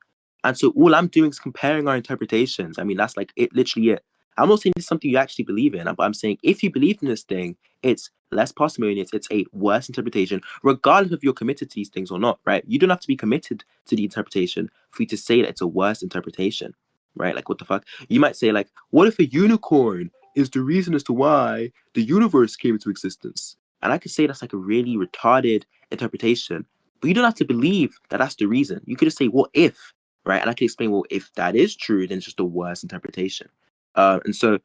And so all I'm doing is comparing our interpretations. I mean, that's like it, literally it. I'm not saying it's something you actually believe in, but I'm saying if you believe in this thing, it's less parsimonious, it's a worse interpretation, regardless if you're committed to these things or not, right? You don't have to be committed to the interpretation for you to say that it's a worse interpretation, right? Like, what the fuck? You might say, like, what if a unicorn is the reason as to why the universe came into existence? And I could say that's like a really retarded interpretation, but you don't have to believe that that's the reason. You could just say, what if, right? And I can explain, well, if that is true, then it's just a worse interpretation. And so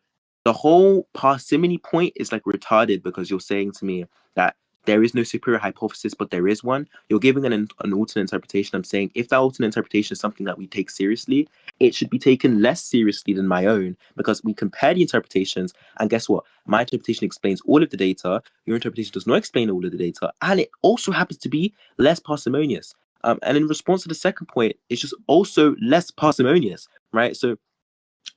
the whole parsimony point is like retarded because you're saying to me that there is no superior hypothesis, but there is one. You're giving an alternate interpretation. I'm saying if that alternate interpretation is something that we take seriously, it should be taken less seriously than my own because we compare the interpretations. And guess what? My interpretation explains all of the data. Your interpretation does not explain all of the data. And it also happens to be less parsimonious. And in response to the second point, it's just also less parsimonious, right? So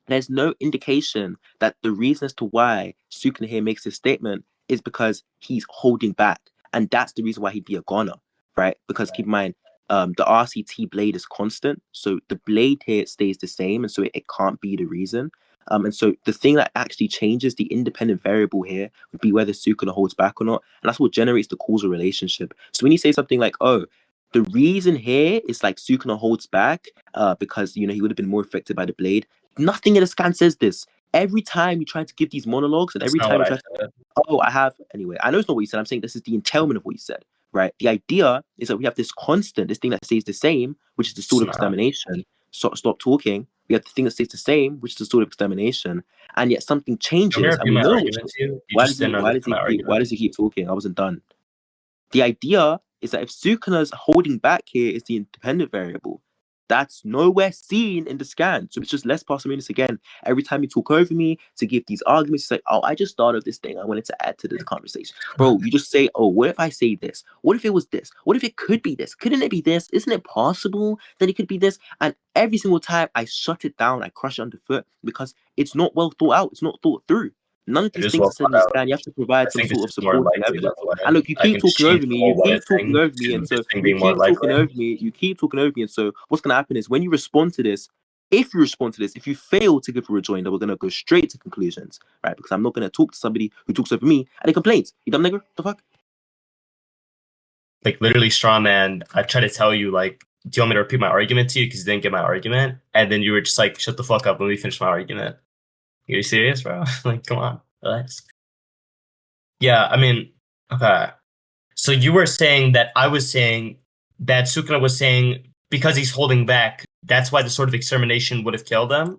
there's no indication that the reason as to why Sukuna here makes this statement is because he's holding back. And that's the reason why he'd be a goner, right? Because keep in mind, the RCT blade is constant. So the blade here stays the same. And so it can't be the reason. And so the thing that actually changes the independent variable here would be whether Sukuna holds back or not. And that's what generates the causal relationship. So when you say something like, oh, the reason here is like Sukuna holds back because, you know, he would have been more affected by the blade. Nothing in the scan says this. Every time you try to give these monologues, and That's every not time what you I try to, said. oh, I have, anyway, I know it's not what you said. I'm saying this is the entailment of what you said, right? The idea is that we have this constant, this thing that stays the same, which is the It's sword of not. extermination. So stop talking. We have the thing that stays the same, which is the sword of extermination, and yet something You want me to changes, and repeat we my know which. argument to you? You Why just does he? didn't Why does understand he my keep? Why argument. does he keep talking? I wasn't done. The idea is that if Sukuna's holding back here is the independent variable, that's nowhere seen in the scan. So it's just less parsimonious again. Every time you talk over me to give these arguments, it's like, oh, I just thought of this thing. I wanted to add to the conversation. Bro, you just say, oh, what if I say this? What if it was this? What if it could be this? Couldn't it be this? Isn't it possible that it could be this? And every single time I shut it down, I crush it underfoot because it's not well thought out. It's not thought through. None of It these is things well are said in thought the out. scan. You have to I provide some think this sort of is more supporting likely, by evidence. the And way. look, you I keep can just talking change over me. the You whole what keep if talking thing over me, to and so this thing you being more keep talking likely. over me. You keep talking over me, and so what's gonna happen is when you respond to this, if you respond to this, if you fail to give a rejoinder, we're gonna go straight to conclusions, right? Because I'm not gonna talk to somebody who talks over me and they complains. You dumb nigger, the fuck? Like literally straw man, I try to tell you like, do you want me to repeat my argument to you because you didn't get my argument? And then you were just like, shut the fuck up, let me finish my argument. Are you serious, bro? Like, come on, relax. Yeah, I mean, okay. So you were saying that I was saying that Sukuna was saying because he's holding back, that's why the sort of extermination would have killed him.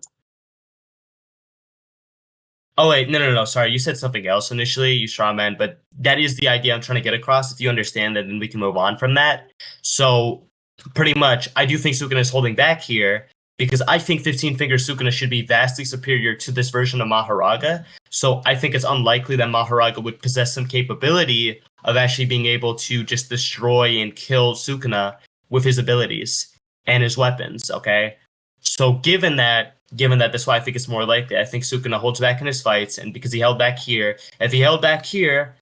Oh wait, no. Sorry, you said something else initially, you straw man, but that is the idea I'm trying to get across. If you understand that, then we can move on from that. So pretty much, I do think Sukuna is holding back here because I think 15 Finger Sukuna should be vastly superior to this version of Maharaga. So I think it's unlikely that Maharaga would possess some capability of actually being able to just destroy and kill Sukuna with his abilities and his weapons. Okay, so given that that's why I think it's more likely. I think Sukuna holds back in his fights, and because he held back here, if he held back here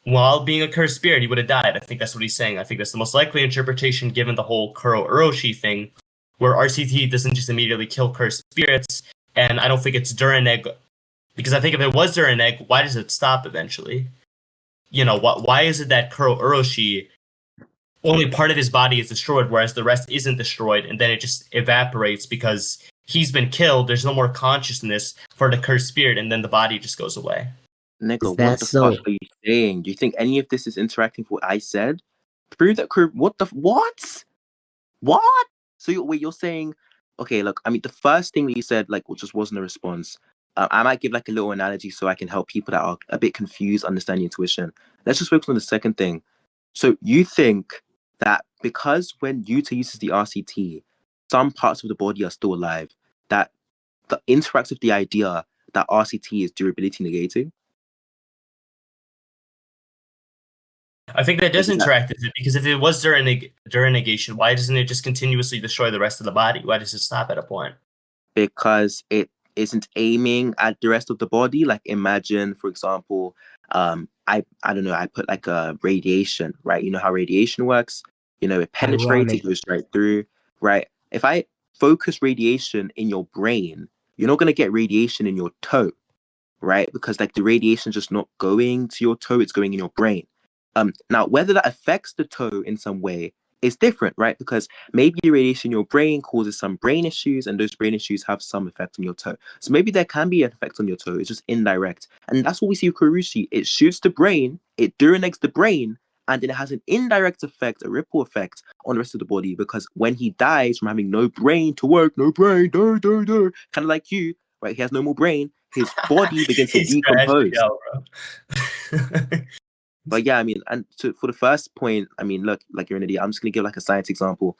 while being a cursed spirit, he would have died. I think that's what he's saying. I think that's the most likely interpretation given the whole Kuro Uroshi thing, where RCT doesn't just immediately kill cursed spirits, and I don't think it's Duraneg, because I think if it was Duraneg, why does it stop eventually? You know, why is it that Kuro Uroshi only part of his body is destroyed, whereas the rest isn't destroyed, and then it just evaporates because he's been killed. There's no more consciousness for the cursed spirit, and then the body just goes away. Nigga, Is what that the fuck so? are you saying? Do you think any of this is interacting with what I said? Prove that curve. What the what? What? So wait, you're saying, okay, look, I mean, the first thing that you said, like, just wasn't a response. I might give like a little analogy so I can help people that are a bit confused understand the intuition. Let's just focus on the second thing. So you think that because when Yuta uses the RCT, some parts of the body are still alive, that interacts with the idea that RCT is durability negating? I think that does Exactly. interact with it, because if it was during negation, why doesn't it just continuously destroy the rest of the body? Why does it stop at a point? Because it isn't aiming at the rest of the body. Like imagine, for example, I don't know, I put like a radiation, right? You know how radiation works? You know, it penetrates, it Ironic. goes right through, right? If I focus radiation in your brain, you're not gonna get radiation in your toe, right? Because like the radiation is just not going to your toe, it's going in your brain. Now whether that affects the toe in some way is different, right? Because maybe the radiation in your brain causes some brain issues, and those brain issues have some effect on your toe. So maybe there can be an effect on your toe, it's just indirect. And that's what we see with Kurushi. It shoots the brain, it durinates the brain, and then it has an indirect effect, a ripple effect on the rest of the body. Because when he dies from having no brain to work, no brain, kind of like you, right? He has no more brain. His body begins to He's crashed me decompose. out, bro. But yeah, I mean, and for the first point, I mean, look, like you're an idiot. I'm just gonna give like a science example.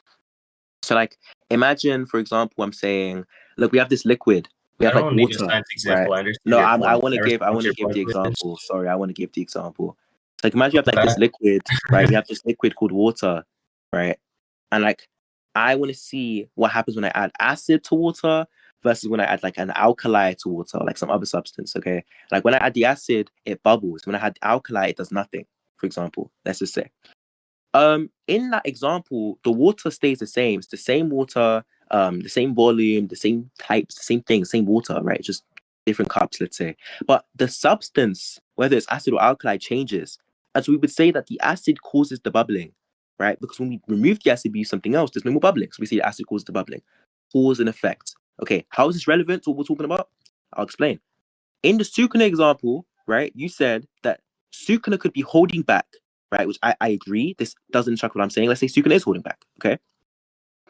So, like, imagine, for example, I'm saying, look, we have this liquid. We I have like don't need a water, science right? example. I understand No, your I point. want to I give, I respect want to your give point, the please. example. Sorry, I want to give the example. Like, imagine you have like Okay. this liquid, right? We have this liquid called water, right? And like, I want to see what happens when I add acid to water versus when I add like an alkali to water, like some other substance. Okay, like when I add the acid, it bubbles. When I add the alkali, it does nothing. For example, let's just say. In that example, the water stays the same. It's the same water, the same volume, the same types, the same thing, same water, right? Just different cups, let's say. But the substance, whether it's acid or alkali, changes. And so we would say that the acid causes the bubbling, right? Because when we remove the acid, we use something else, there's no more bubbling. So we say the acid causes the bubbling. Cause and effect. Okay, how is this relevant to what we're talking about? I'll explain. In the Sukuna example, right, you said that Sukuna could be holding back, right? Which I agree. This doesn't track what I'm saying. Let's say Sukuna is holding back. Okay.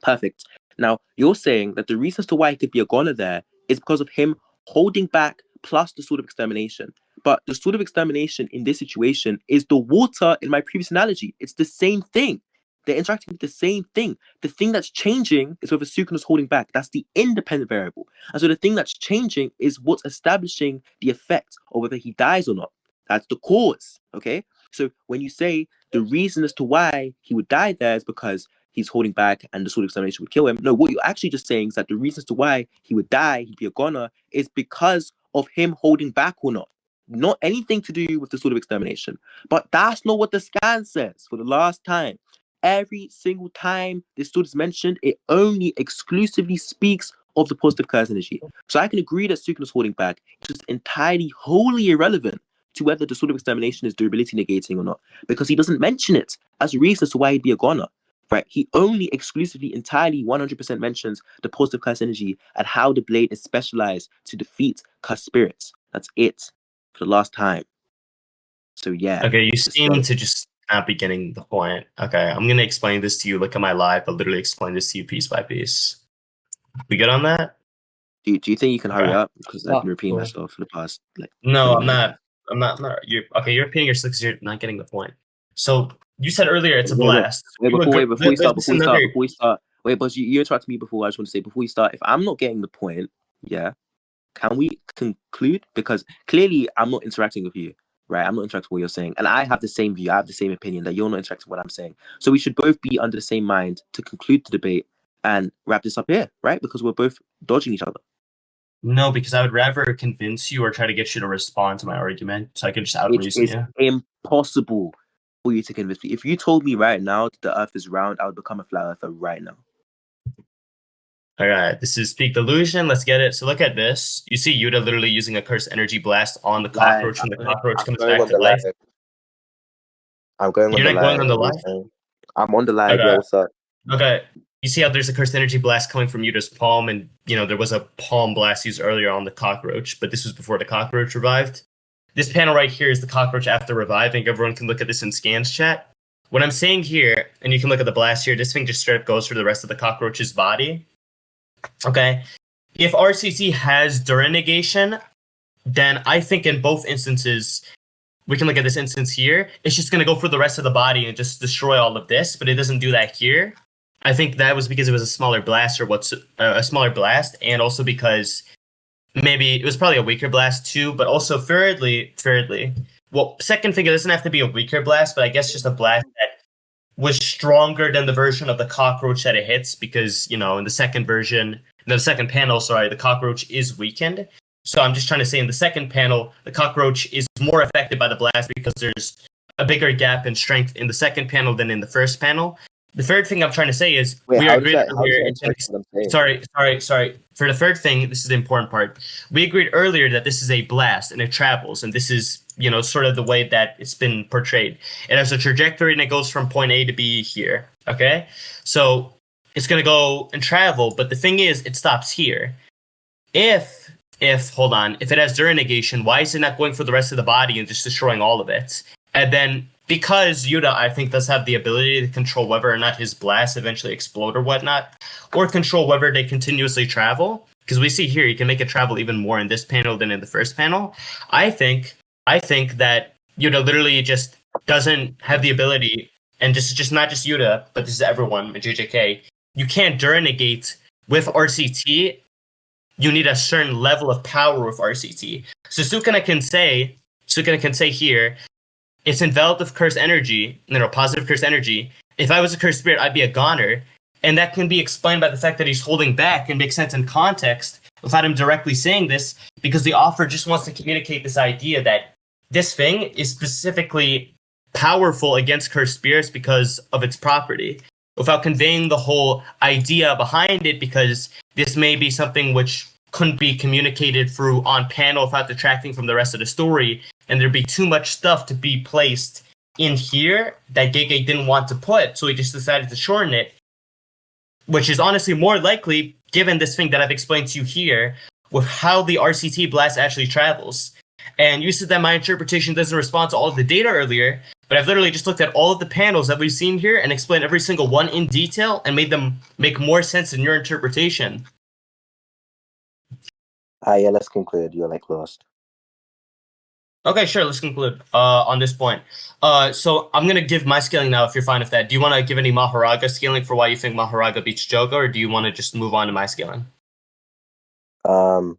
Perfect. Now you're saying that the reasons to why it could be a goner there is because of him holding back plus the sort of extermination. But the sort of extermination in this situation is the water in my previous analogy. It's the same thing. They're interacting with the same thing. The thing that's changing is whether Sukuna is holding back. That's the independent variable. And so the thing that's changing is what's establishing the effect or whether he dies or not. That's the cause. Okay. So when you say the reason as to why he would die there is because he's holding back and the sort of extermination would kill him. No, what you're actually just saying is that the reasons to why he would die, he'd be a goner, is because of him holding back or not. Not anything to do with the sort of extermination. But that's not what the scan says for the last time. Every single time this sort is mentioned, it only exclusively speaks of the positive curse energy. So I can agree that Sukuna is holding back. It's just entirely wholly irrelevant to whether the sort of extermination is durability negating or not, because he doesn't mention it as reasons to why he'd be a goner. Right, he only exclusively, entirely, 100% mentions the positive curse energy and how the blade is specialized to defeat cursed spirits. That's it for the last time. So yeah, Okay, you just let seem it. to just not be getting the point. Okay, I'm gonna explain this to you. Look at my live. I'll literally explain this to you piece by piece. We good on that? Do you think you can hurry Okay. up? Because I've been repeating Cool. myself for the past like No, 20 I'm minutes. not. I'm not. You're okay. You're repeating yourself because you're not getting the point. So you said earlier it's a Wait, wait, blast. wait, You agree, before you start, this is another. wait, but you interrupted me before. I just want to say, before you start, if I'm not getting the point, yeah, can we conclude? Because clearly I'm not interacting with you, right? I'm not interacting with what you're saying. And I have the same view, I have the same opinion that you're not interacting with what I'm saying. So we should both be under the same mind to conclude the debate and wrap this up here, right? Because we're both dodging each other. No, because I would rather convince you or try to get you to respond to my argument, so I could just out It reason is you. impossible for you to convince me. If you told me right now that the earth is round, I would become a flat earther right now. All right, this is Speak Delusion. Let's get it. So look at this. You see Yuta literally using a cursed energy blast on the Live. cockroach when the cockroach I'm comes going back on to the life. live. I'm going on You're the not going live. on the What are you live? saying? I'm on the live. Yeah, Okay. what's up? Okay. You see how there's a cursed energy blast coming from Yuta's palm, and there was a palm blast used earlier on the cockroach, but this was before the cockroach revived. This panel right here is the cockroach after reviving. Everyone can look at this in scans chat. What I'm saying here, and you can look at the blast here, this thing just straight up goes for the rest of the cockroach's body. Okay. If RCC has during negation, then I think in both instances, we can look at this instance here, it's just going to go for the rest of the body and just destroy all of this, but it doesn't do that here. I think that was because it was a smaller blast, or a smaller blast, and also because maybe it was probably a weaker blast too, but also thirdly, well, second finger doesn't have to be a weaker blast, but I guess just a blast that was stronger than the version of the cockroach that it hits, because in the second version, the second panel, sorry, the cockroach is weakened. So I'm just trying to say in the second panel, the cockroach is more affected by the blast because there's a bigger gap in strength in the second panel than in the first panel. The third thing I'm trying to say is Wait, we agreed how does earlier. that impact what I'm saying? Sorry. For the third thing, this is the important part. We agreed earlier that this is a blast and it travels, and this is sort of the way that it's been portrayed. It has a trajectory and it goes from point A to B here. Okay, so it's gonna go and travel, but the thing is, it stops here. If hold on, if it has Dura negation, why is it not going for the rest of the body and just destroying all of it? And then because Yuta, I think, does have the ability to control whether or not his blasts eventually explode or whatnot, or control whether they continuously travel. Because we see here, you can make it travel even more in this panel than in the first panel. I think that Yuta literally just doesn't have the ability, and this is just not just Yuta, but this is everyone in JJK. You can't Dura negate with RCT. You need a certain level of power with RCT. So Sukuna can say here, it's enveloped with cursed energy, positive cursed energy. If I was a cursed spirit, I'd be a goner. And that can be explained by the fact that he's holding back and makes sense in context without him directly saying this, because the author just wants to communicate this idea that this thing is specifically powerful against cursed spirits because of its property, without conveying the whole idea behind it, because this may be something which couldn't be communicated through on panel without detracting from the rest of the story, and there'd be too much stuff to be placed in here that Gege didn't want to put, so he just decided to shorten it, which is honestly more likely given this thing that I've explained to you here with how the RCT blast actually travels. And you said that my interpretation doesn't respond to all of the data earlier, but I've literally just looked at all of the panels that we've seen here and explained every single one in detail and made them make more sense in your interpretation. Yeah, let's conclude. You're lost. Okay, sure, let's conclude on this point. So I'm going to give my scaling now, if you're fine with that. Do you want to give any Maharaga scaling for why you think Maharaga beats Jogo, or do you want to just move on to my scaling? Maharaga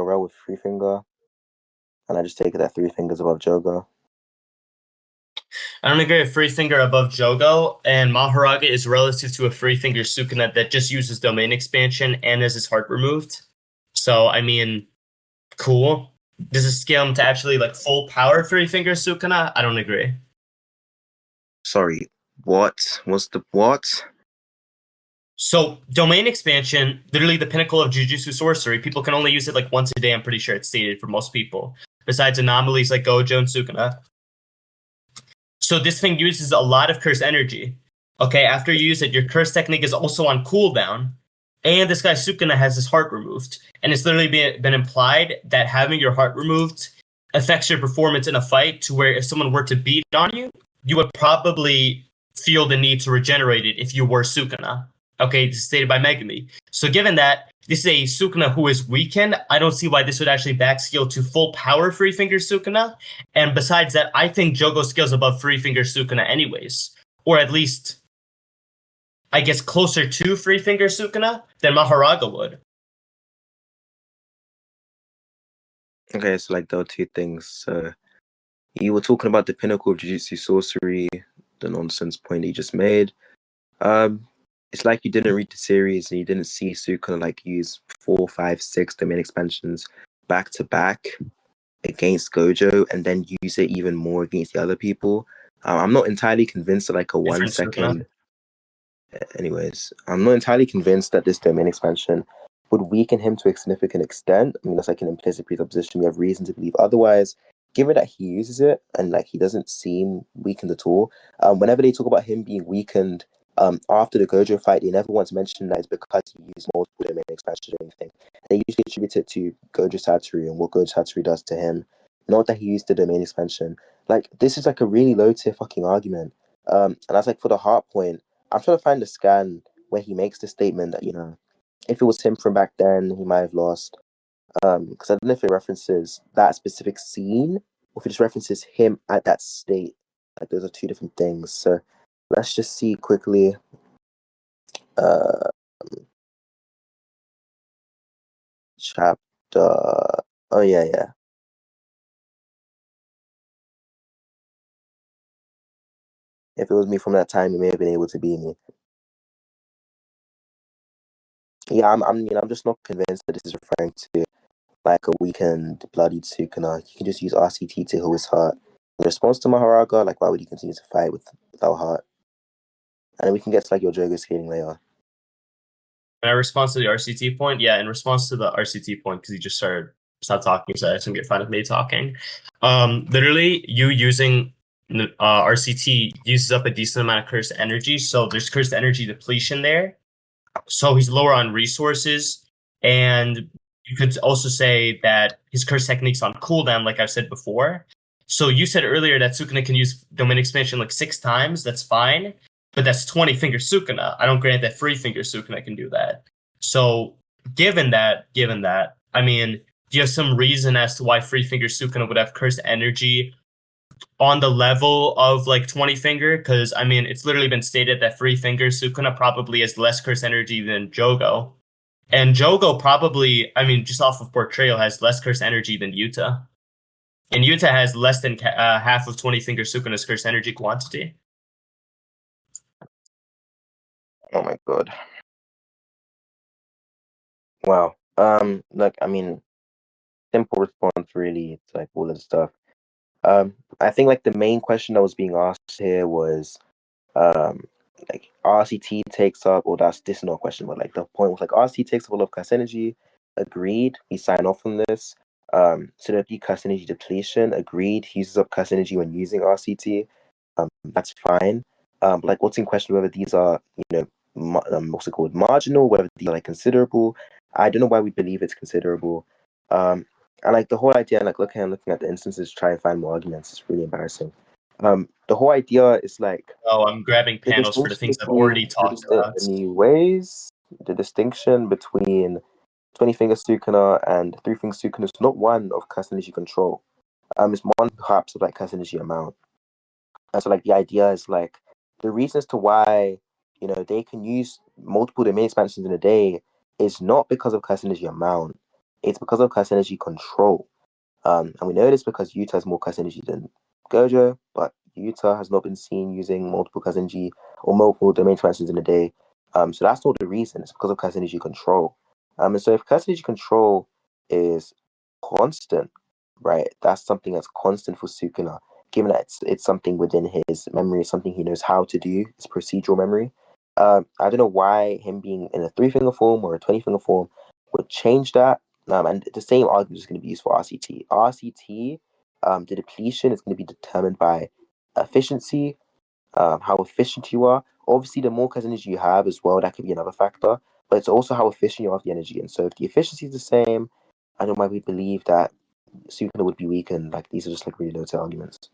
row with 3-finger, and I just take it at 3 fingers above Jogo. I don't agree with 3-finger above Jogo, and Maharaga is relative to a 3-finger Sukuna that just uses domain expansion and has his heart removed. So, I mean, cool. Does it scale him to actually full power 3-finger Sukuna? I don't agree. Sorry, what? What's the what? So, domain expansion, literally the pinnacle of Jujutsu sorcery. People can only use it once a day, I'm pretty sure it's stated for most people. Besides anomalies like Gojo and Sukuna. So this thing uses a lot of curse energy. Okay, after you use it, your curse technique is also on cooldown. And this guy Sukuna has his heart removed. And it's literally been implied that having your heart removed affects your performance in a fight, to where if someone were to beat on you, you would probably feel the need to regenerate it if you were Sukuna. Okay, this is stated by Megumi. So given that this is a Sukuna who is weakened, I don't see why this would actually backscale to full power 3-finger Sukuna. And besides that, I think Jogo scales above 3-finger Sukuna anyways. Or at least, I guess, closer to 3-finger Sukuna than Maharaga would. Okay, so there were two things. So you were talking about the pinnacle of Jujutsu sorcery, the nonsense point you just made. It's like you didn't read the series and you didn't see Sukuna use 4, 5, 6 domain expansions back to back against Gojo, and then use it even more against the other people. I'm not entirely convinced that a 1 second. Anyways, I'm not entirely convinced that this domain expansion would weaken him to a significant extent. I mean, that's an implicit presupposition. We have reason to believe otherwise. Given that he uses it and he doesn't seem weakened at all, whenever they talk about him being weakened after the Gojo fight, they never once mention that it's because he used multiple domain expansion or anything. They usually attribute it to Gojo Satoru and what Gojo Satoru does to him, not that he used the domain expansion. This is a really low tier fucking argument. And that's for the heart point. I'm trying to find the scan where he makes the statement that, if it was him from back then, he might have lost. Because I don't know if it references that specific scene or if it just references him at that state. Those are two different things. So let's just see quickly. Chapter. Oh, yeah. If it was me from that time, he may have been able to beat me. Yeah, I'm just not convinced that this is referring to like a weakened, bloodied Sukuna. You can just use RCT to heal his heart. In response to Maharaga, like why would you continue to fight without heart? And then we can get to like your Jogo scaling later. In response to the RCT point, yeah, in response to the RCT point, because he just stopped talking, so I just get fine with me talking. Literally, you using RCT uses up a decent amount of cursed energy, so there's cursed energy depletion there. So he's lower on resources, and you could also say that his curse technique's on cooldown, like I've said before. So you said earlier that Sukuna can use domain expansion like 6 times. That's fine, but that's 20 finger Sukuna. I don't grant that 3 finger Sukuna can do that. So given that, I mean, do you have some reason as to why 3 finger Sukuna would have cursed energy on the level of like 20 finger? Because I mean, it's literally been stated that 3 finger Sukuna probably has less curse energy than Jogo. And Jogo probably, I mean, just off of portrayal, has less curse energy than Yuta. And Yuta has less than half of 20 finger Sukuna's curse energy quantity. Oh my god. Wow. Look, I mean, simple response really to like all of the stuff. I think like the main question that was being asked here was um like RCT takes up, or this is not a question, but like the point was like RCT takes up a lot of curse energy. Agreed, we sign off on this. So there'd be curse energy depletion. Agreed, he uses up curse energy when using RCT. That's fine. Like what's in question whether these are, what's it called, marginal, whether these are like considerable. I don't know why we believe it's considerable. And like the whole idea, like looking at the instances, try and find more arguments. It's really embarrassing. The whole idea is like Oh, I'm grabbing the panels for the distinction things I've between already talked about. anyways, the distinction between 20 finger Sukuna and 3 finger Sukuna is not one of curse energy control. It's one perhaps of like curse energy amount. And so like the idea is like the reasons to why they can use multiple domain expansions in a day is not because of curse energy amount. It's because of curse energy control. And we know this because Utah has more curse energy than Gojo, but Utah has not been seen using multiple curse energy or multiple domain expansions in a day. So that's not the reason. It's because of curse energy control. And so if curse energy control is constant, right, that's something that's constant for Sukuna, given that it's something within his memory, something he knows how to do, it's procedural memory. I don't know why him being in a 3 finger form or a 20 finger form would change that. And the same argument is going to be used for RCT. RCT, the depletion is going to be determined by efficiency, how efficient you are. Obviously, the more energy you have as well, that could be another factor. But it's also how efficient you are with the energy. And so if the efficiency is the same, I don't know why we believe that Sukuna would be weakened. Like these are just like really low arguments.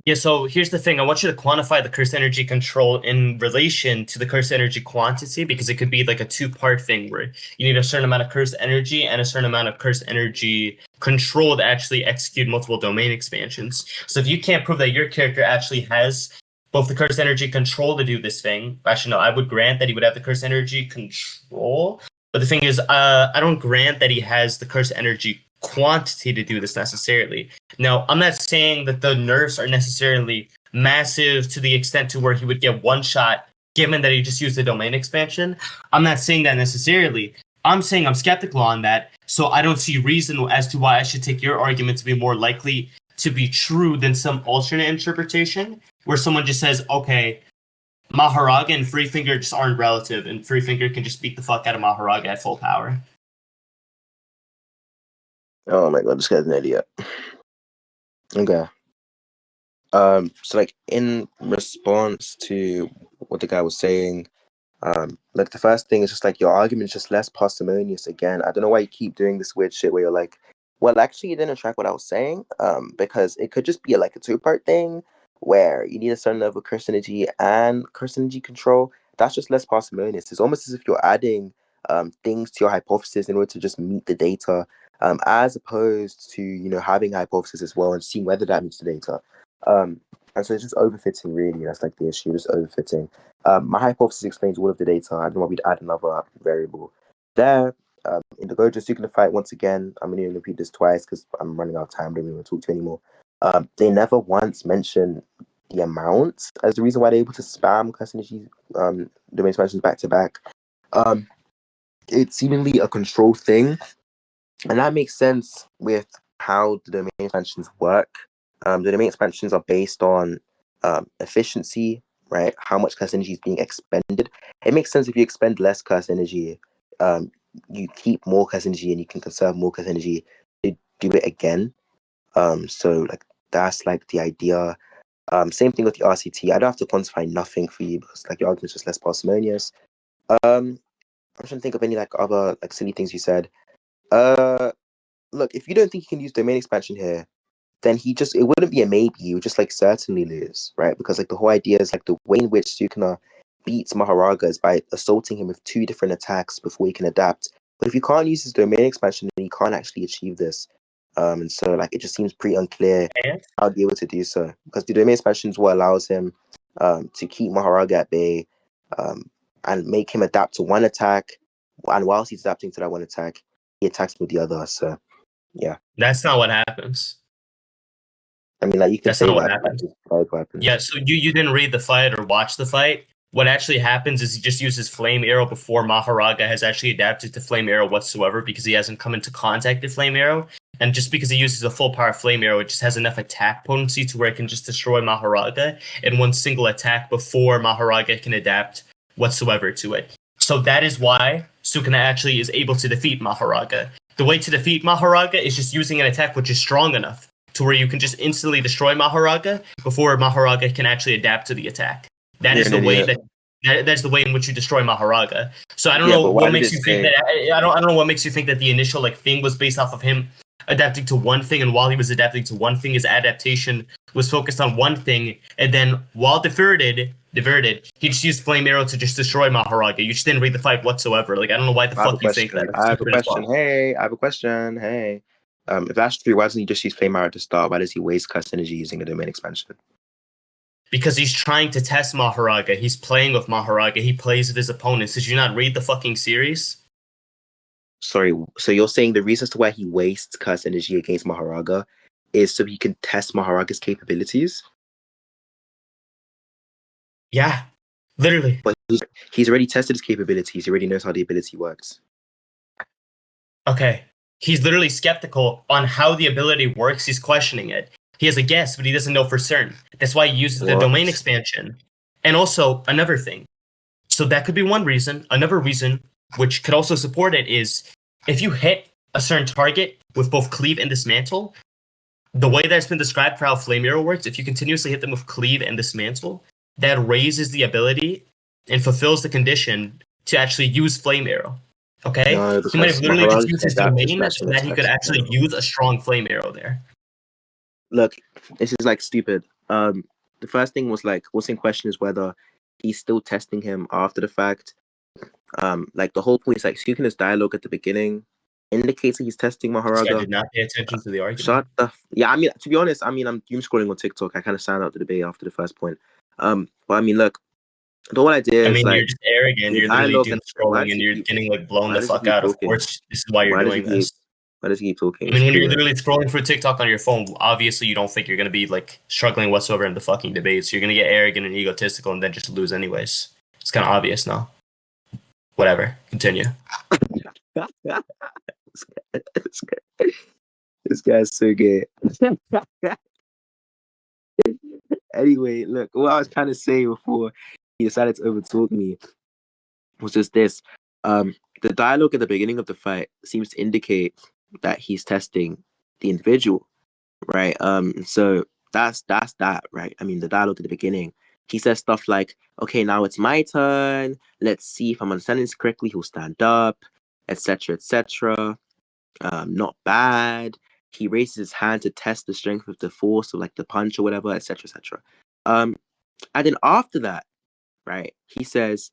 Yeah, so here's the thing. I want you to quantify the curse energy control in relation to the curse energy quantity, because it could be like a 2-part thing where you need a certain amount of curse energy and a certain amount of curse energy control to actually execute multiple domain expansions. So if you can't prove that your character actually has both the curse energy control to do this thing, actually no, I would grant that he would have the curse energy control. But the thing is, I don't grant that he has the curse energy quantity to do this necessarily. Now, I'm not saying that the nerfs are necessarily massive to the extent to where he would get one shot, given that he just used the domain expansion. I'm not saying that necessarily. I'm saying I'm skeptical on that, so I don't see reason as to why I should take your argument to be more likely to be true than some alternate interpretation, where someone just says, okay, Maharaga and Free Finger just aren't relative, and Free Finger can just beat the fuck out of Maharaga at full power. Oh my god, this guy's an idiot. Okay. So like in response to what the guy was saying, like the first thing is just like your argument is just less parsimonious again. I don't know why you keep doing this weird shit where you're like, well, actually you didn't track what I was saying. Because it could just be like a 2-part thing where you need a certain level of curse energy and curse energy control. That's just less parsimonious. It's almost as if you're adding things to your hypothesis in order to just meet the data, as opposed to having a hypothesis as well and seeing whether that meets the data. And so it's just overfitting, really. That's like the issue, just overfitting. My hypothesis explains all of the data. I don't know why we'd add another variable there. In the Gojo Sukuna fight, once again, I'm going to repeat this twice because I'm running out of time. I don't even want to talk to you anymore. They never once mention the amount as the reason why they're able to spam curse energy domain expansions back to back. It's seemingly a control thing, and that makes sense with how the domain expansions work. The domain expansions are based on efficiency, right? How much curse energy is being expended. It makes sense if you expend less curse energy, you keep more curse energy and you can conserve more curse energy to do it again. So like that's like the idea. Same thing with the RCT. I don't have to quantify nothing for you because like your argument's just less parsimonious. I'm trying to think of any like other like silly things you said. Look, if you don't think you can use domain expansion here, then it wouldn't be a maybe. You would just like certainly lose, right? Because like the whole idea is like the way in which Sukuna beats Maharaga is by assaulting him with 2 different attacks before he can adapt. But if you can't use his domain expansion, then you can't actually achieve this. And so like it just seems pretty unclear how I'd be able to do so. Because the domain expansion is what allows him to keep Maharaga at bay, and make him adapt to one attack. And whilst he's adapting to that one attack, he attacks with the other. So yeah. That's not what happens. I mean, like you can That's say not what that. happens. What happens. Yeah, so you didn't read the fight or watch the fight. What actually happens is he just uses Flame Arrow before Maharaga has actually adapted to Flame Arrow whatsoever because he hasn't come into contact with Flame Arrow. And just because he uses a full power Flame Arrow, it just has enough attack potency to where it can just destroy Maharaga in one single attack before Maharaga can adapt whatsoever to it. So that is why Sukuna actually is able to defeat Maharaga. The way to defeat Maharaga is just using an attack which is strong enough to where you can just instantly destroy Maharaga before Maharaga can actually adapt to the attack. That is the way that's the way in which you destroy Maharaga. So I don't know what makes you think that I don't know what makes you think that the initial like thing was based off of him adapting to one thing, and while he was adapting to one thing, his adaptation was focused on one thing, and then while diverted, he just used Flame Arrow to just destroy Maharaga. You just didn't read the fight whatsoever. Like I don't know why the fuck you think that. I have a question. Hey, I have a question. Hey. If that's true, why doesn't he just use Flame Arrow to start? Why does he waste curse energy using a domain expansion? Because he's trying to test Maharaga. He's playing with Maharaga. He plays with his opponents. Did you not read the fucking series? Sorry, so you're saying the reason as to why he wastes curse energy against Maharaga is so he can test Maharaga's capabilities? Yeah, literally. But he's already tested his capabilities. He already knows how the ability works. Okay. He's literally skeptical on how the ability works. He's questioning it. He has a guess, but he doesn't know for certain. That's why he uses the domain expansion. And also, another thing. So that could be one reason. Another reason, which could also support it, is if you hit a certain target with both Cleave and Dismantle, the way that's been described for how Flame Arrow works, if you continuously hit them with Cleave and Dismantle, that raises the ability and fulfills the condition to actually use Flame Arrow. Okay? No, he might have literally just used his domain so that he could attacks. actually use a strong Flame Arrow there. Look, this is like stupid. The first thing was like, what's in question is whether he's still testing him after the fact. Like the whole point is like Sukuna's dialogue at the beginning indicates that he's testing Maharaga. I did not pay attention to the argument. Shut the yeah. I mean, to be honest, I mean, I'm doom scrolling on TikTok. I kind of sound out the debate after the first point. But I mean, look, the whole idea is like you're just arrogant. You're literally doom scrolling and you're getting like blown the fuck out. Of course, this is why you're doing this. Why does he keep talking? I mean, when you're literally scrolling through TikTok on your phone, obviously you don't think you're gonna be like struggling whatsoever in the fucking debates. You're gonna get arrogant and egotistical and then just lose anyways. It's kind of obvious now. Whatever. Continue. This guy's so gay. Anyway, look, what I was trying to say before he decided to overtalk me was just this. The dialogue at the beginning of the fight seems to indicate that he's testing the individual, right? So that's that, right? I mean, the dialogue at the beginning, he says stuff like, "Okay, now it's my turn. Let's see if I'm understanding this correctly. He'll stand up, etc., etc." Not bad. He raises his hand to test the strength of the force, or like the punch or whatever, etc., etc. And then after that, right, he says,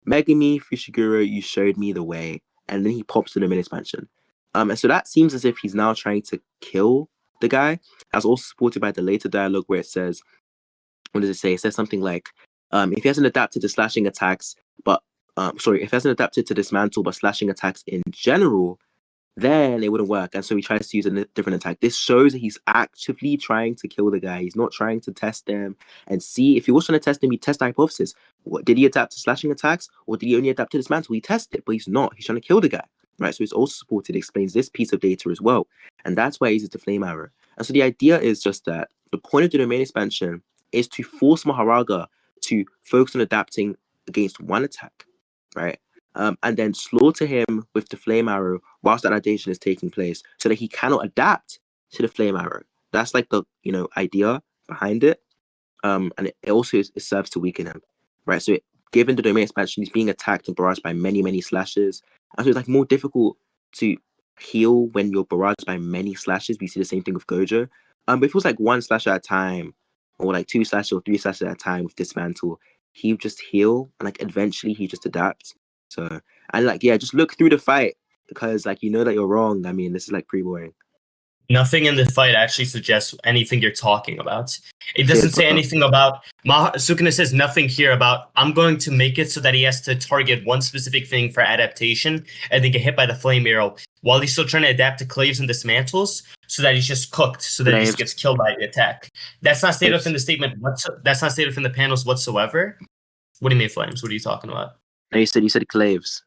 "Megami Fushiguro, you showed me the way," and then he pops to the mid expansion. And so that seems as if he's now trying to kill the guy. That's also supported by the later dialogue where it says, what does it say? It says something like, if he hasn't adapted to slashing attacks, if he hasn't adapted to dismantle but slashing attacks in general, then it wouldn't work. And so he tries to use a different attack. This shows that he's actively trying to kill the guy. He's not trying to test them and see. If he was trying to test him, he'd test the hypothesis. What, did he adapt to slashing attacks, or did he only adapt to dismantle? He tested it, but he's not. He's trying to kill the guy. Right, so it's also supported, explains this piece of data as well. And that's why he uses the flame arrow. And so the idea is just that the point of the domain expansion is to force Maharaga to focus on adapting against one attack, right? And then slaughter him with the flame arrow whilst that adaptation is taking place, so that he cannot adapt to the flame arrow. That's like the idea behind it. And it also it serves to weaken him, right? So given the domain expansion, he's being attacked and barraged by many, many slashes. And so it's like more difficult to heal when you're barraged by many slashes. We see the same thing with Gojo. But if it was like one slash at a time, or like two slashes or three slashes at a time with dismantle, he would just heal, and like eventually he just adapts. So, and like, yeah, just look through the fight, because like, you know that you're wrong. I mean, this is like pretty boring. Nothing in the fight actually suggests anything you're talking about. It doesn't say anything about Sukuna says nothing here about I'm going to make it so that he has to target one specific thing for adaptation and then get hit by the flame arrow while he's still trying to adapt to claves and dismantles, so that he's just cooked, so that he just gets killed by the attack. That's not stated within the statement. That's not stated within the panels whatsoever. What do you mean flames? What are you talking about? No, you said claves.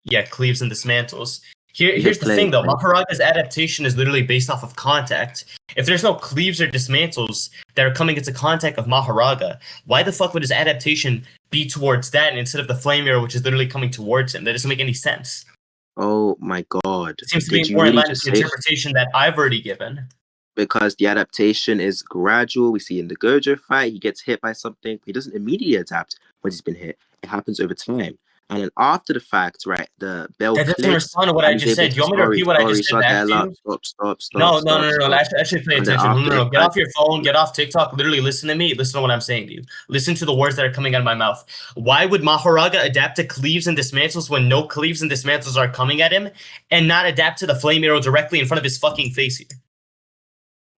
Yeah, cleaves and dismantles. Here's the thing, though. Maharaga's adaptation is literally based off of contact. If there's no cleaves or dismantles that are coming into contact with Maharaga, why the fuck would his adaptation be towards that instead of the flame arrow, which is literally coming towards him? That doesn't make any sense. Oh my god. It seems to be more in line with the interpretation that I've already given. Because the adaptation is gradual. We see in the Gojo fight, he gets hit by something. He doesn't immediately adapt when he's been hit. It happens over time. And then after the fact, right, the bell that doesn't respond to what I just said. Do you want me to repeat what I just said back to you? Stop. No. Actually, pay attention. No. Get off your phone. Get off TikTok. Literally, listen to me. Listen to what I'm saying to you. Listen to the words that are coming out of my mouth. Why would Maharaga adapt to cleaves and dismantles when no cleaves and dismantles are coming at him, and not adapt to the flame arrow directly in front of his fucking face here?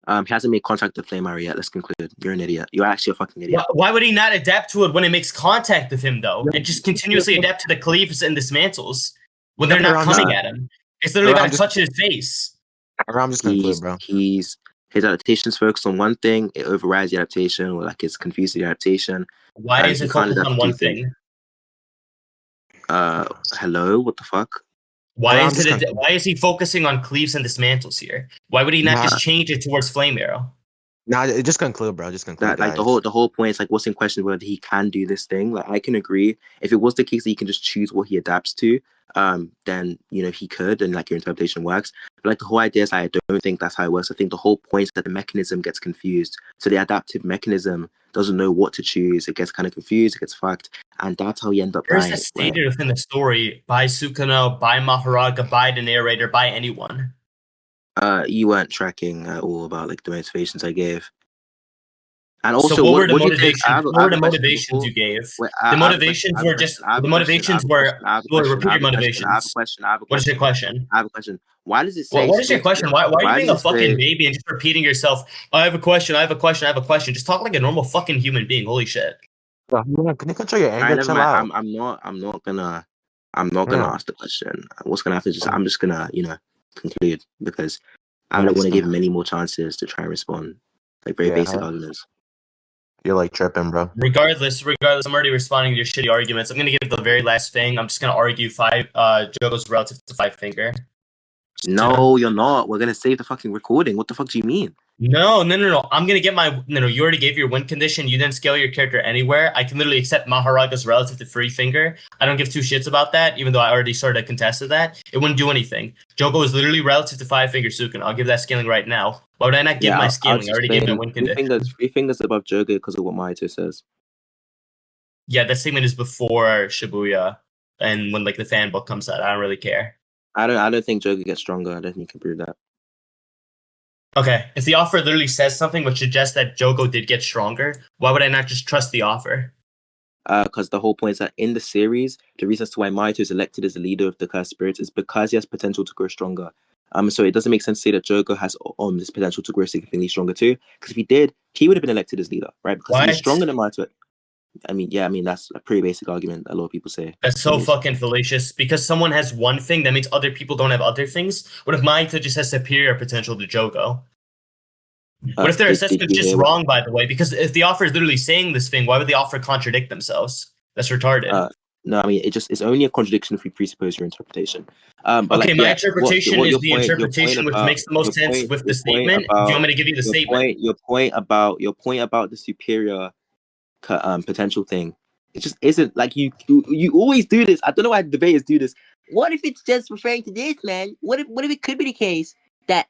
He hasn't made contact with the flame arrow yet. Let's conclude. You're an idiot. You're actually a fucking idiot. Why would he not adapt to it when it makes contact with him, though? And just continuously adapt to the cleaves and dismantles when they're not coming at him? It's literally about to touch his face. I'm just conclude, bro. His adaptation's focused on one thing. It overrides the adaptation, or like it's confused the adaptation. Why is it focused on one thing? Hello? What the fuck? Why is he focusing on cleaves and dismantles here? Why would he not just change it towards flame arrow? Just conclude, bro. Just conclude. That, like the whole point is like, what's in question whether he can do this thing. Like, I can agree. If it was the case that he can just choose what he adapts to, then he could, and like your interpretation works. But like the whole idea is I don't think that's how it works. I think the whole point is that the mechanism gets confused. So the adaptive mechanism doesn't know what to choose. It gets kind of confused. It gets fucked, and that's how you end up. Where's it stated within the story by Sukuna, by Maharaga, by the narrator, by anyone? You weren't tracking at all about like the motivations I gave. And also, so what were the motivations? What were the motivations you gave? The motivations were just the motivations were. Repeat your motivations. I have a question. What is your question? I have a question. Why does it say? What is your question? Why are you being a fucking baby and just repeating yourself? I have a question. I have a question. I have a question. Just talk like a normal fucking human being. Holy shit. Can you control your anger? I'm not gonna ask the question. What's gonna happen is I'm just gonna conclude, because I don't want to give him any more chances to try and respond. Like very basic arguments. You're like tripping, bro. Regardless, I'm already responding to your shitty arguments. I'm gonna give the very last thing. I'm just gonna argue Jogo's relative to Five Finger. No, you're not. We're gonna save the fucking recording. What the fuck do you mean? No. I'm gonna get my You already gave your win condition. You didn't scale your character anywhere. I can literally accept Maharaga's relative to Three Finger. I don't give two shits about that, even though I already sort of contested that. It wouldn't do anything. Jogo is literally relative to Five Finger Sukuna. I'll give that scaling right now. Why would I not give my scaling? I already gave my win condition. Three fingers above Jogo because of what Maito says. Yeah, that segment is before Shibuya, and when like the fan book comes out, I don't really care. I don't think Jogo gets stronger. I don't think you can prove that. Okay, if the offer literally says something which suggests that Jogo did get stronger, why would I not just trust the offer? Because the whole point is that in the series, the reason as to why Maito is elected as the leader of the Cursed Spirits is because he has potential to grow stronger. So it doesn't make sense to say that Jogo has this potential to grow significantly stronger too. Because if he did, he would have been elected as leader, right? Because he's stronger than Maito. that's a pretty basic argument that a lot of people say. That's so fucking fallacious. Because someone has one thing, that means other people don't have other things. What if Mahito just has superior potential to Jogo? What if their assessment's just wrong, by the way? Because if the offer is literally saying this thing, why would the offer contradict themselves? That's retarded. No, I mean, it's only a contradiction if you presuppose your interpretation. But okay, my interpretation is the interpretation which makes the most sense with the statement. Do you want me to give you the statement? Your point about the superior potential thing. It just isn't like you always do this. I don't know why debaters do this. What if it's just referring to this, man? What if it could be the case that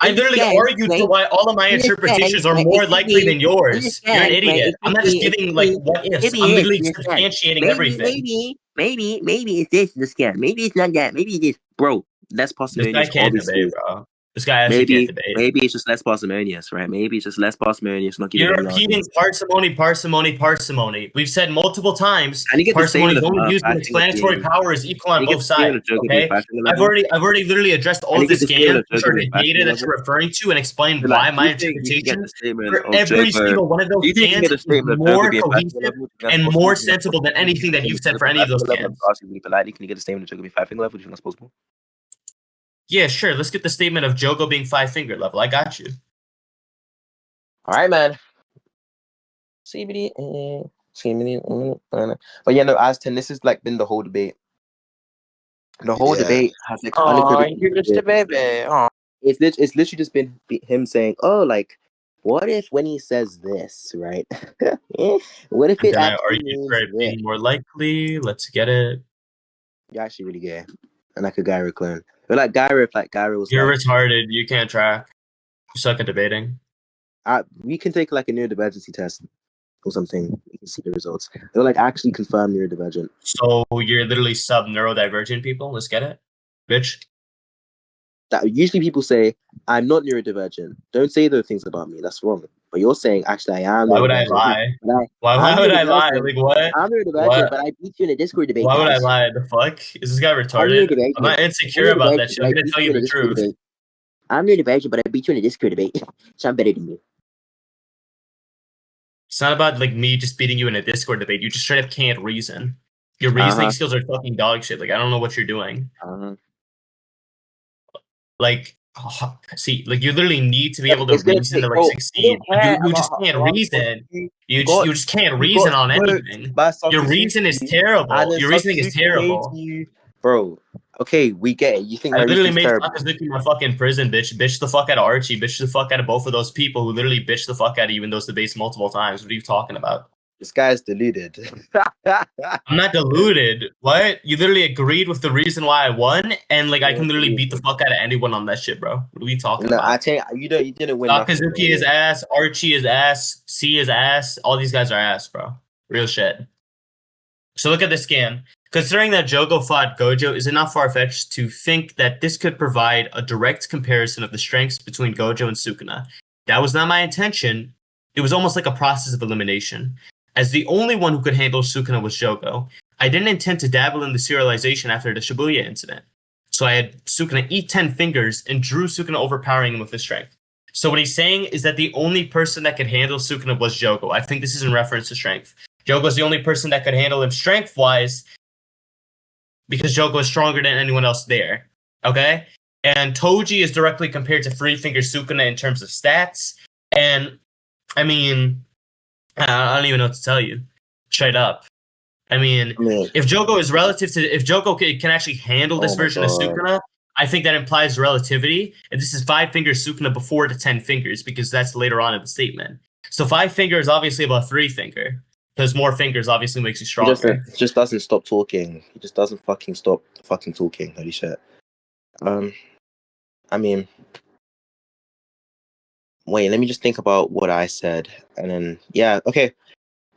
I literally argued for why all of my interpretations are more likely than yours. You're an idiot. I'm not just giving like what ifs. I'm literally substantiating everything. Maybe it's this the scam. Maybe it's not that. Maybe it is, bro. That's parsimonious. This guy can't debate, bro. This guy actually can't debate. Maybe it's just less parsimonious, right? Maybe it's just less parsimonious. You're repeating parsimony. We've said multiple times. Parsimony is only used when explanatory power is equal on both sides. Okay, I've already literally addressed all of the scams, which are the data that you're referring to, and explained why my interpretation for every single one of those scams is more cohesive and more sensible than anything that you've said for any of those scams. Can you get a statement of Jogo being 5-finger level? Do you think that's possible? Yeah, sure. Let's get the statement of Jogo being 5-finger level. I got you. All right, man. But yeah, no, as 10, this has like been the whole debate. The whole debate has like you're just a baby. It's literally just been him saying, "Oh, like, what if when he says this, right? What if it actually means for it being more likely? Let's get it. You're actually really gay, and like a Gyro clone. But like Gyro, if like Gyro was, you're retarded. You can't track. You suck at debating. We can take like a neurodivergency test or something. We can see the results. They'll like actually confirm neurodivergent. So you're literally sub-neurodivergent people. Let's get it, bitch. That usually people say I'm not neurodivergent. Don't say those things about me. That's wrong. But you're saying actually I am. Why would I lie? Why would I lie? Like what? I'm neurodivergent, but I beat you in a Discord debate. Why would I lie? The fuck? Is this guy retarded? I'm not insecure about that shit. I'm gonna tell you the truth. I'm neurodivergent, but I beat you in a Discord debate, so I'm better than you. It's not about like me just beating you in a Discord debate. You just straight up can't reason. Your reasoning skills are fucking dog shit. Like I don't know what you're doing. Like, see, like you literally need to be able to reason to like succeed. You just can't reason. You just can't reason on anything. Your reason is terrible. Your reasoning is terrible, bro. Okay, we get it. You think I literally made Sakazuki my fucking prison, bitch. Bitch the fuck out of Archie. Bitch the fuck out of both of those people who literally bitch the fuck out of you in those debates multiple times. What are you talking about? This guy's deluded. I'm not deluded. What? You literally agreed with the reason why I won, and like I can literally beat the fuck out of anyone on that shit, bro. What are we talking about? I tell you, you didn't win. Sakazuki is ass. Archie is ass. C is ass. All these guys are ass, bro. Real shit. So look at this scam. Considering that Jogo fought Gojo, is it not far-fetched to think that this could provide a direct comparison of the strengths between Gojo and Sukuna? That was not my intention. It was almost like a process of elimination. As the only one who could handle Sukuna was Jogo, I didn't intend to dabble in the serialization after the Shibuya incident. So I had Sukuna eat 10 fingers and drew Sukuna overpowering him with his strength. So what he's saying is that the only person that could handle Sukuna was Jogo. I think this is in reference to strength. Jogo's the only person that could handle him strength-wise because Jogo is stronger than anyone else there. Okay? And Toji is directly compared to Three Finger Sukuna in terms of stats. And, I mean, I don't even know what to tell you. Straight up. I mean, if Jogo is relative to... If Jogo can actually handle this version of Sukuna, I think that implies relativity. And this is 5 Finger Sukuna before the 10 fingers because that's later on in the statement. So 5 Finger is obviously about 3 Finger. Because more fingers obviously makes you stronger. He just doesn't stop talking. He just doesn't fucking stop fucking talking. Holy shit. I mean, wait, let me just think about what I said. And then, yeah, okay.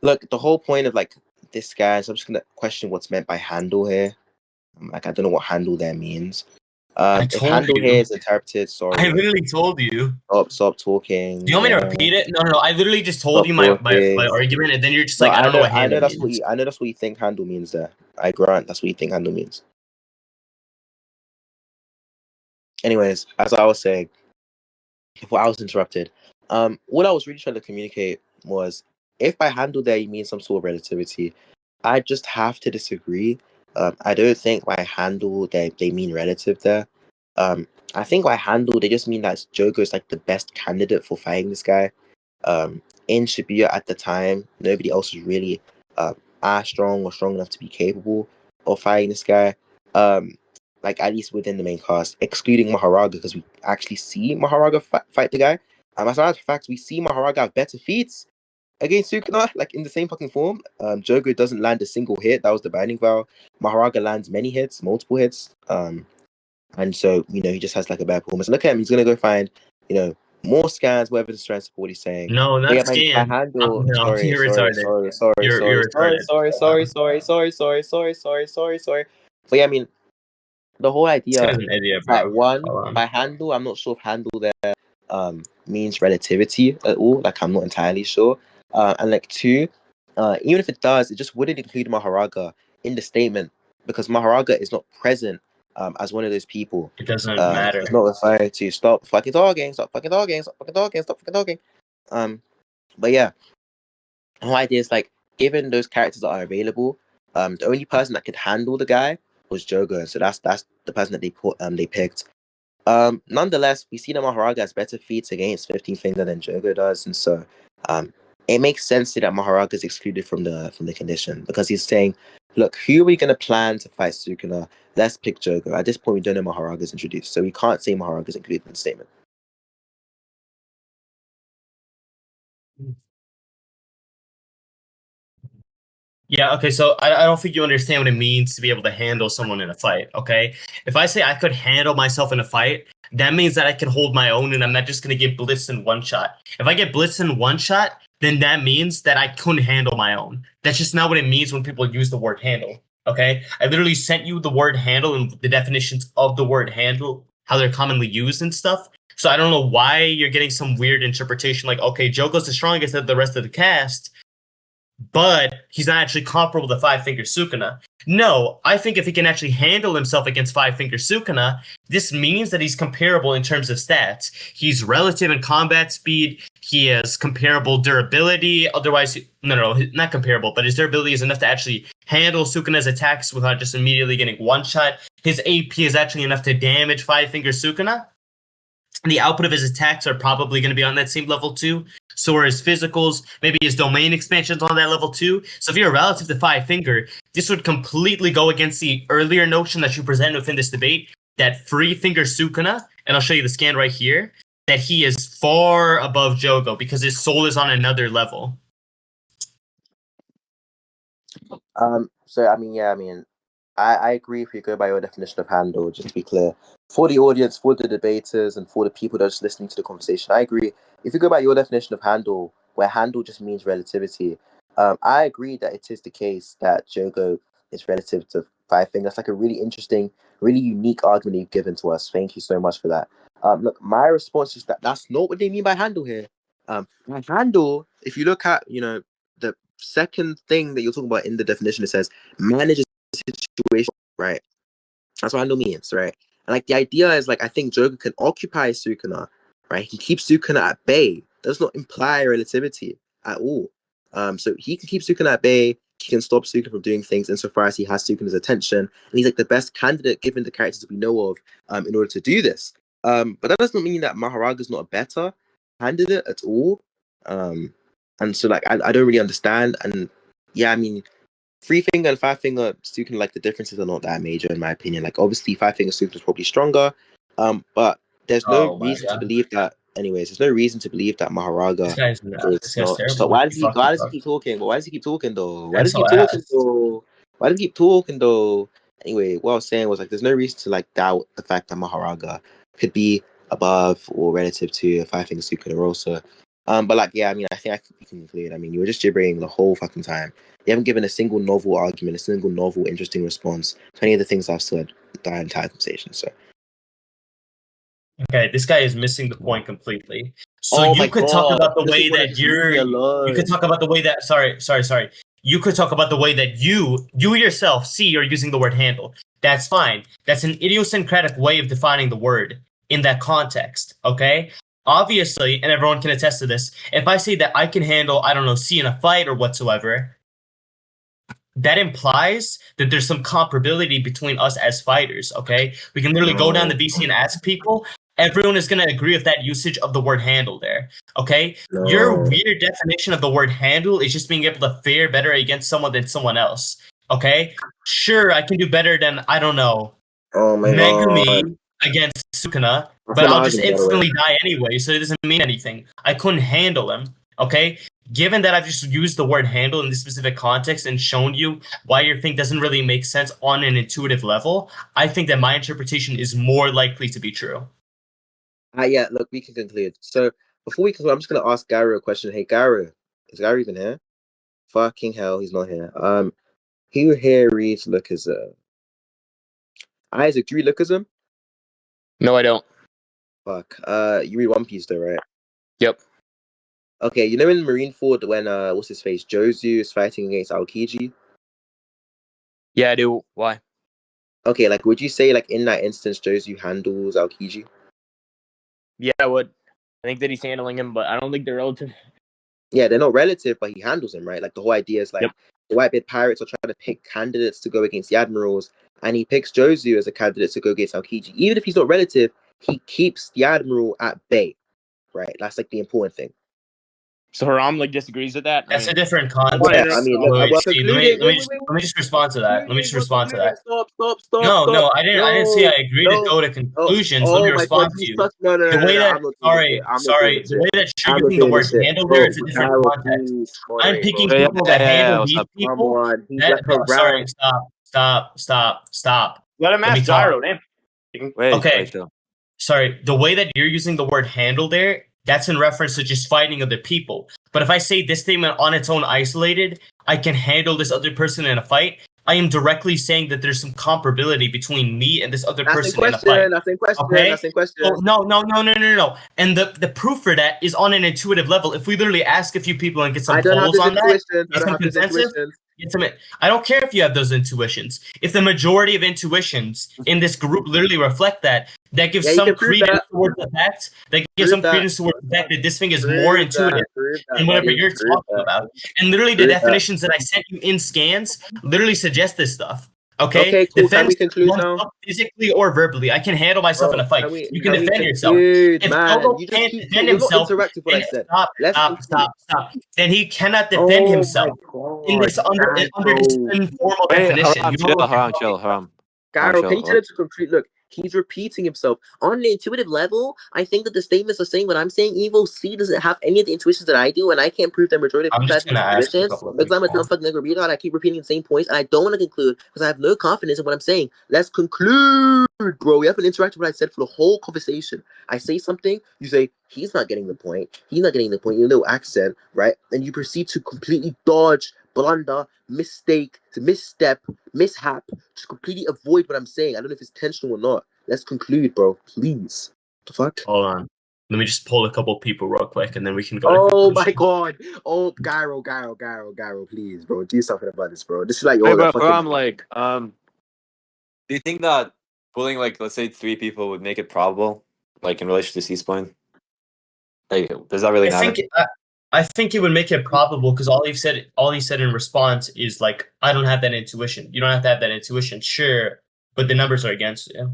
Look, the whole point of, like, this guy, so I'm just going to question what's meant by handle here. Like, I don't know what handle there means. If handle here is interpreted, sorry. I literally told you. Stop talking. Do you want me to repeat it? No. I literally just told you my argument, and then you're just like, I don't know what handle means. I know that's what you think handle means there. I grant that's what you think handle means. Anyways, as I was saying, before I was interrupted, what I was really trying to communicate was if by handle there you mean some sort of relativity, I just have to disagree. I don't think by handle they mean relative there. I think by handle they just mean that Jogo is like the best candidate for fighting this guy. In Shibuya at the time, nobody else was really as strong or strong enough to be capable of fighting this guy. Like at least within the main cast, excluding Maharaga, because we actually see Maharaga fight the guy. As a matter of fact, we see Maharaga have better feats against Sukuna, like in the same fucking form. Jogo doesn't land a single hit. That was the binding vow. Maharaga lands many hits, multiple hits. And so, he just has like a bad performance. Look at him, he's gonna go find, more scans, whatever the strength support he's saying. No, But not yeah, my scan. handle. No, Sorry, you're sorry, retarded. sorry, sorry, You're sorry, sorry, retarded. sorry, sorry, sorry, sorry, sorry, sorry, sorry, sorry, sorry, sorry. But yeah, I mean, the whole This idea guy's an idiot, that bro. one Hold on. by handle, I'm not sure if handle there means relativity at all. Like I'm not entirely sure. And like two, even if it does, it just wouldn't include Maharaga in the statement because Maharaga is not present as one of those people. It doesn't matter. It's not referring to stop fucking talking, stop fucking talking, stop fucking talking, stop fucking talking. But yeah, the whole idea is like given those characters that are available, the only person that could handle the guy was Jogo, so that's the person that they picked. Nonetheless, we see that Maharaga has better feats against 15 Finger than Jogo does, and so it makes sense that Maharaga is excluded from the condition because he's saying, look, who are we gonna plan to fight Sukuna? Let's pick Jogo. At this point, we don't know Maharaga is introduced, so we can't say Maharaga is included in the statement. Yeah, okay, so I don't think you understand what it means to be able to handle someone in a fight, okay? If I say I could handle myself in a fight, that means that I can hold my own and I'm not just going to get blitzed in one shot. If I get blitzed in one shot, then that means that I couldn't handle my own. That's just not what it means when people use the word handle, okay? I literally sent you the word handle and the definitions of the word handle, how they're commonly used and stuff. So I don't know why you're getting some weird interpretation like, okay, Jogo's the strongest of the rest of the cast, but he's not actually comparable to Five Finger Sukuna. No, I think if he can actually handle himself against Five Finger Sukuna, this means that he's comparable in terms of stats. He's relative in combat speed. He has comparable durability. Otherwise, no, not comparable, but his durability is enough to actually handle Sukuna's attacks without just immediately getting one shot. His AP is actually enough to damage Five Finger Sukuna. The output of his attacks are probably going to be on that same level too. So are his physicals, maybe his domain expansions on that level too. So if you're relative to Five Finger, this would completely go against the earlier notion that you presented within this debate that Free Finger Sukuna, and I'll show you the scan right here, that he is far above Jogo because his soul is on another level. So I agree if you go by your definition of handle, just to be clear. For the audience, for the debaters, and for the people that are just listening to the conversation, I agree. If you go by your definition of handle, where handle just means relativity, I agree that it is the case that Jogo is relative to Five Finger. That's like a really interesting, really unique argument you've given to us. Thank you so much for that. Look, my response is that that's not what they mean by handle here. By handle, if you look at, the second thing that you're talking about in the definition, it says manages situation, right? That's what handle means, right? And like the idea is like I think Jogo can occupy Sukuna, right? He keeps Sukuna at bay. Does not imply relativity at all. So he can keep Sukuna at bay. He can stop Sukuna from doing things insofar as he has Sukuna's attention, and he's like the best candidate given the characters we know of in order to do this. But that doesn't mean that Maharaga is not a better candidate at all. And so like I don't really understand. And yeah, I mean, Three Finger and Five Finger Sukuna, like the differences are not that major in my opinion. Like obviously Five Finger Sukuna is probably stronger, but there's no Oh my reason to god. believe that. Anyways, there's no reason to believe that This Maharaga guy's is not. So terrible. why does he? Fuck, Why does he fuck. keep talking? But why does he keep talking though? Why does That's he keep so talking ass. though? Why does he keep talking though? Anyway, what I was saying was like there's no reason to like doubt the fact that Maharaga could be above or relative to Five Finger Sukuna also. But like yeah, I mean I think I can be concluded. I mean you were just gibbering the whole fucking time. You haven't given a single novel argument, a single novel, interesting response to any of the things I've said the entire conversation. So, Okay, this guy is missing the point completely. So oh you my could talk god, about the you way want to that just leave me you could alone. talk about the way that sorry. You could talk about the way that you yourself see you're using the word handle. That's fine. That's an idiosyncratic way of defining the word in that context. Okay. obviously, and everyone can attest to this, if I say that I can handle, I don't know, C in a fight or whatsoever, that implies that there's some comparability between us as fighters, okay? We can literally go down the VC and ask people. Everyone is going to agree with that usage of the word handle there, okay? Your weird definition of the word handle is just being able to fare better against someone than someone else, okay? Sure, I can do better than, I don't know, Oh my Megumi god. against Sukuna, but That's I'll an just argument, by the way. instantly die anyway, so it doesn't mean anything. I couldn't handle him, okay? Given that I've just used the word handle in this specific context and shown you why your thing doesn't really make sense on an intuitive level, I think that my interpretation is more likely to be true. Yeah, look, we can conclude. So before we conclude, I'm just gonna ask Gary a question. Hey, Gary, is Gary even here? Fucking hell, he's not here. Who here reads Lookism? Isaac, do you read Lookism? No, I don't. Fuck. You read One Piece though, right? Yep. Okay, you know in Marineford when what's his face? Jozu is fighting against Aokiji? Yeah, I do. Why? Okay, like would you say like in that instance Jozu handles Aokiji? Yeah, I would. I think that he's handling him, but I don't think they're relative. Yeah, they're not relative, but he handles them, right? Like the whole idea is like Yep. the Whitebeard pirates are trying to pick candidates to go against the admirals, and he picks Jozu as a candidate to go against Aokiji. Even if he's not relative, he keeps the admiral at bay, right? That's like the important thing. So Haram like disagrees with that. That's I a mean, different wanna context. interrupt- I mean, Wait, look, well, see, concluding. let me just respond to that. Let me just respond to that. Stop. No, I didn't say I agree to go to Oh, conclusions. Let me oh my respond god, to you you. suck. No, The way that, I'm not doing this shit. I'm not doing this the shit. way that you're I'm not using the doing word this shit. handle Bro, there is a different Gyro, context. please, I'm moderate, picking bro. people that handle what's these up? Come people. on, he's That, like no, sorry, around. stop. let him Let me ask talk. Gyro. Damn. Wait, Okay. wait, chill. Sorry, the way that you're using the word handle there, that's in reference to just fighting other people. But if I say this statement on its own isolated, I can handle this other person in a fight, I am directly saying that there's some comparability between me and this other person in a fight. That's in question. Okay? That's in question. Oh, no. And the proof for that is on an intuitive level. If we literally ask a few people and get some I don't have polls this on that, intuition. I get don't some have this consensus, intuition. I don't care if you have those intuitions. If the majority of intuitions in this group literally reflect that, that gives Yeah, you some can prove credence that. towards the fact that Prove gives some that. credence towards the fact that this thing is more intuitive Prove that, than whatever buddy. you're Prove talking that. about. And literally the Prove that. definitions that I sent you in scans literally suggest this stuff. Okay? Okay, cool. Can Defend we conclude now? oneself physically or verbally. I can handle myself in a fight. You can defend yourself. Conclude, If man? Dogo You just can't keep defend you're not himself, interactive what I then said. stop. Then he cannot defend himself in this under this informal definition. Haram, You know what I'm chill, Haram. Gyro, can you tell him to conclude? Look, he's repeating himself. On the intuitive level, I think that the statements are saying what I'm saying. Evil C doesn't have any of the intuitions that I do, and I can't prove the majority of I'm people just have gonna ask a intuitions couple of because I'm a people. dumb fucking nigga reader and I keep repeating the same points, and I don't want to conclude because I have no confidence in what I'm saying. Let's conclude, bro. We haven't interacted with what I said for the whole conversation. I say something, you say, he's not getting the point. He's not getting the point. Your little accent, right? And you proceed to completely dodge, blunder, mistake, to misstep, mishap, to completely avoid what I'm saying. I don't know if it's intentional or not. Let's conclude, bro. Please. What the fuck? Hold on. Let me just pull a couple people real quick and then we can go Oh to my conclusion. god. Oh, Gyro, please, bro. Do something about this, bro. This is like Wait, all bro, that fucking... Haram, like, do you think that pulling, like, let's say 3 people would make it probable, like, in relation to C-spline? Like, does that really matter? I think it would make it probable because all he said in response is like, I don't have that intuition. You don't have to have that intuition, sure, but the numbers are against you.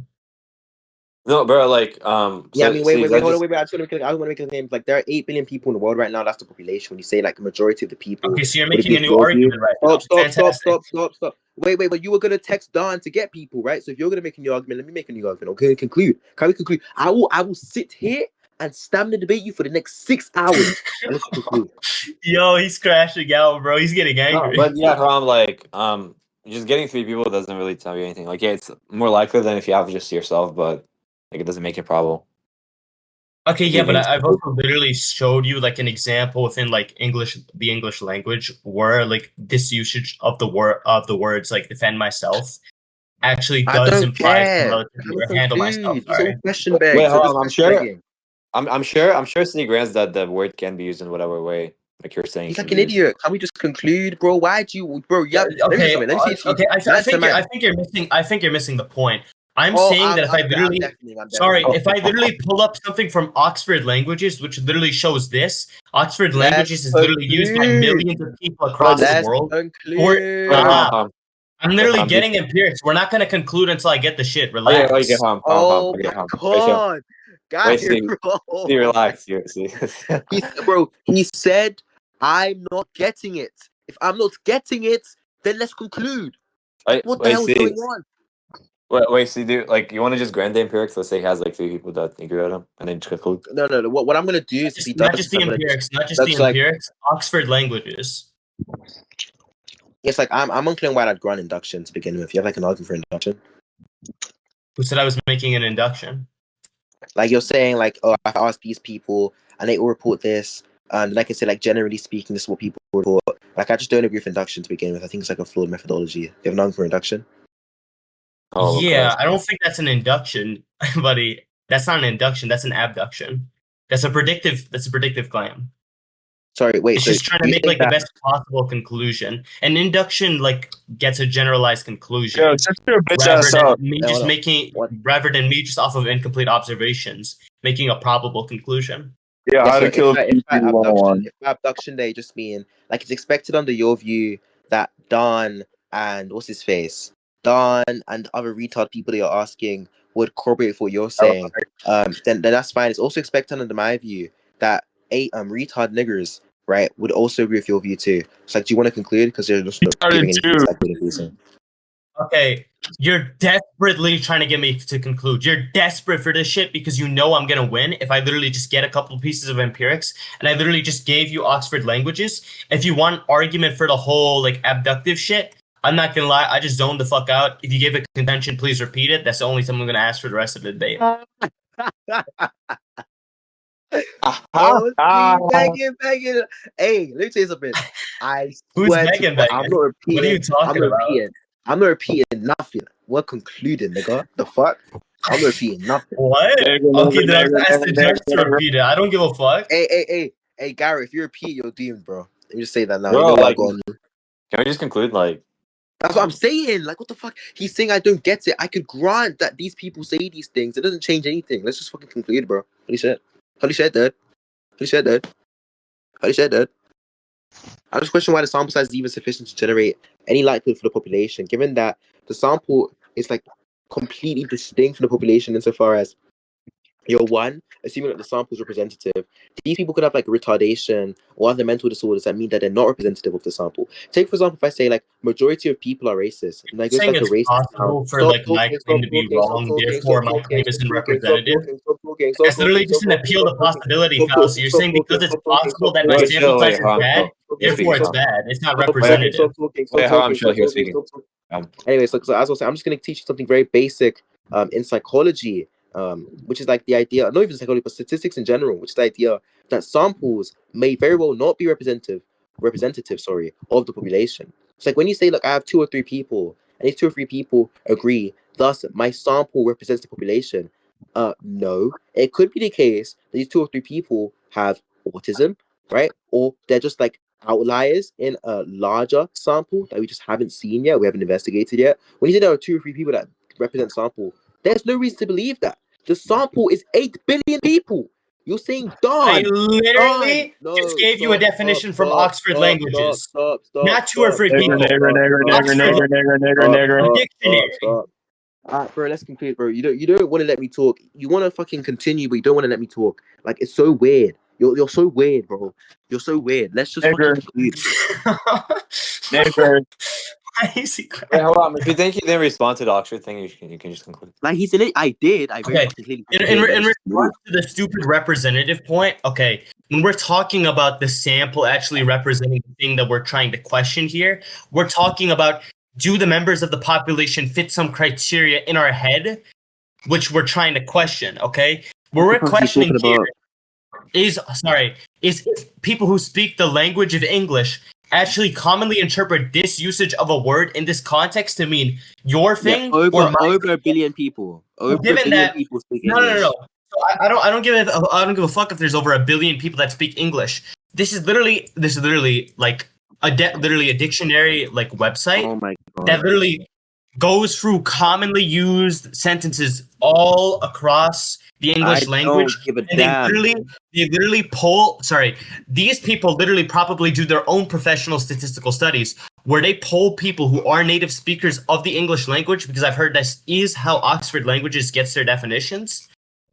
No, bro, like, Yeah, I mean, wait, hold on, wait. I want to make a name. Like, there are 8 billion people in the world right now. That's the population. When you say like a majority of the people, Okay, so you're would it making be a new worldview? argument right now. Stop. Wait. But you were gonna text Don to get people, right? So if you're gonna make a new argument, let me make a new argument. Okay, conclude. Can we conclude? I will sit here and stamina debate you for the next 6 hours. And let's conclude. Yo, he's crashing out, bro. He's getting angry. No, but yeah, Haram, like, just getting 3 people doesn't really tell you anything. Like, yeah, it's more likely than if you have just yourself, but like, it doesn't make it probable. Okay, yeah, but I've also literally showed you like an example within like the English language, where like this usage of the words like defend myself actually does imply some relativity or handle myself. Sorry. Question back. Wait, hold on. I'm sure Sneak grants that the word can be used in whatever way, like you're saying. He's like an idiot. Can we just conclude, bro? Why'd you, bro? Yeah. Okay. Let me see. Okay. I think you're missing the point. I'm Oh, saying that if I literally, I'm sorry, definitely. if I literally pull up something from Oxford Languages, which literally shows this, Oxford Let's Languages is literally used by conclude. millions of people across the Let's world. conclude. I'm literally Ham, getting empirics. We're not gonna conclude until I get the shit. Okay, Relax. okay, Ham. Oh Okay, my Ham. god, Wait, guys, see, bro. see, relax. See. Bro, he said, "I'm not getting it. If I'm not getting it, then let's conclude." What the hell is going on? Wait, see, dude, like, you want to just grant the empirics? Let's say he has like 3 people that agree with him, and then just conclude. No. What I'm gonna do is, if he does, Not just the I'm gonna empirics, not just that's the like empirics. Oxford Languages. it's like I'm unclear why I'd grant induction to begin with. You have like an argument for induction. Who said I was making an induction? Like you're saying, like, oh, I've asked these people and they all report this, and like I said, like generally speaking, this is what people report. Like I just don't agree with induction to begin with. I think it's like a flawed methodology. You have an argument for induction? Oh, Yeah, okay. I don't think that's an induction, buddy. That's not an induction. That's an abduction. That's a predictive claim. Sorry, wait. It's So just trying to you make think like the that? best possible conclusion. An induction like gets a generalized conclusion. Yo, shut your bitch ass up. Rather than me just off of incomplete observations making a probable conclusion. Yeah, Yeah, how so to kill a if by abduction, 101. if by abduction they just mean like it's expected under your view that Don and what's his face, Don and other retard people that you're asking would corroborate for what you're saying, then that's fine. It's also expected under my view that retard niggers, right, would also agree with your view too. It's like, do you want to conclude? Because you're just not giving any feedback to the reason. Okay, you're desperately trying to get me to conclude. You're desperate for this shit because you know I'm gonna win if I literally just get a couple pieces of empirics and I literally just gave you Oxford Languages. If you want argument for the whole like abductive shit, I'm not gonna lie, I just zoned the fuck out. If you gave a contention, please repeat it. That's the only time I'm gonna ask for the rest of the debate. Oh, begging. Hey, let me tell you something. I Who's swear begging, to God, I'm not repeating. What are you talking about? I'm not repeating nothing. We're concluding, nigga. The fuck? I'm not repeating nothing. What? Okay, then I asked the judge to repeat it. I don't give a fuck. Hey, Gary, if you repeat, you're doomed, bro. Let me just say that now. Bro, you know what like, going on. can we just conclude? Like, That's what I'm saying. Like, what the fuck? He's saying I don't get it. I could grant that these people say these things. It doesn't change anything. Let's just fucking conclude, bro. Holy shit, dude. I just question why the sample size is even sufficient to generate any likelihood for the population, given that the sample is like completely distinct from the population insofar as you're one, assuming that the sample is representative. These people could have like retardation or other mental disorders that mean that they're not representative of the sample. Take for example, if I say like majority of people are racist, and I go to Saying like a it's racist possible for like my claim to be wrong, therefore my claim isn't representative. That's literally just an appeal to possibility fallacy. You're saying because it's possible that my wait, sample chill, size wait, is Han, bad, You're therefore it's speaking, Han. bad. It's not representative. Wait, Han, I'm chill, he was speaking. Anyway, so as I was saying, I'm just going to teach you something very basic in psychology, which is like the idea, not even psychology, but statistics in general, which is the idea that samples may very well not be representative, of the population. It's like when you say, look, I have 2 or 3 people, and these 2 or 3 people agree, thus my sample represents the population. No, it could be the case that these 2 or 3 people have autism, right? Or they're just like outliers in a larger sample that we just haven't seen yet, we haven't investigated yet. When you say there are 2 or 3 people that represent sample, there's no reason to believe that. The sample is 8 billion people. You're saying I Don. literally just gave you a definition from Oxford Languages. Stop. Not 2 or 3 people. Dictionary. Alright, bro, let's conclude, bro. You don't want to let me talk. You want to fucking continue, but you don't want to let me talk. Like, it's so weird. You're so weird, bro. You're so weird. Let's just fucking conclude. Why is he Wait, hold on. If you think he didn't respond to the Oxford thing, you can just conclude. Like, he's in it. I did. I very Okay. fucking clearly In response to the stupid representative point, okay, when we're talking about the sample actually representing the thing that we're trying to question here, we're talking about, do the members of the population fit some criteria in our head, which we're trying to question, okay? What we're questioning here is if people who speak the language of English actually commonly interpret this usage of a word in this context to mean your thing or my over a billion people. Over given a billion that, people speak no. English. So I don't give a fuck if there's over a billion people that speak English. This is literally like literally a dictionary like website Oh my god. that literally goes through commonly used sentences all across the English language, Don't give a and damn. they literally poll. Sorry, these people literally probably do their own professional statistical studies where they poll people who are native speakers of the English language, because I've heard this is how Oxford Languages gets their definitions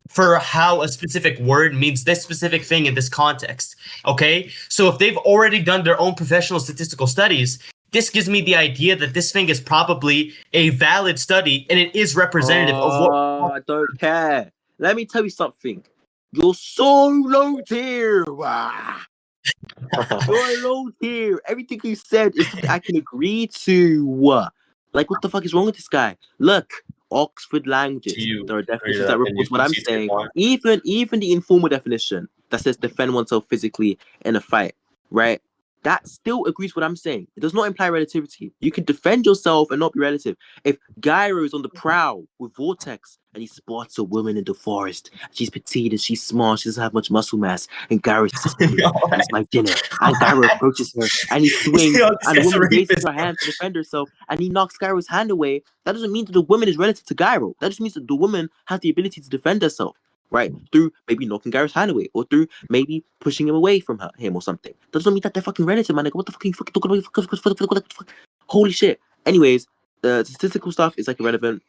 for how a specific word means this specific thing in this context. Okay, so if they've already done their own professional statistical studies, this gives me the idea that this thing is probably a valid study and it is representative of what. I don't care. Let me tell you something. You're so low tier. Wah. You're low tier. Everything you said is something I can agree to. Like, what the fuck is wrong with this guy? Look, Oxford languages. You There are agree definitions to that that, then you reports what I'm concede to saying. one. Even the informal definition that says defend oneself physically in a fight, right? That still agrees with what I'm saying. It does not imply relativity. You can defend yourself and not be relative. If Gyro is on the prowl with Vortex and he spots a woman in the forest, she's petite and she's small, she doesn't have much muscle mass, and Gyro says, "Come here, and it's my dinner." And Gyro approaches her and he swings, Yo, this and the guy's a woman raises rapist, her hand to defend herself, and he knocks Gyro's hand away. That doesn't mean that the woman is relative to Gyro. That just means that the woman has the ability to defend herself, right? Through maybe knocking Gyro's hand away, or through maybe pushing him away from him or something. That doesn't mean that they're fucking relative, man. Like, what the fuck are you fucking talking about? Holy shit. Anyways, the statistical stuff is like irrelevant.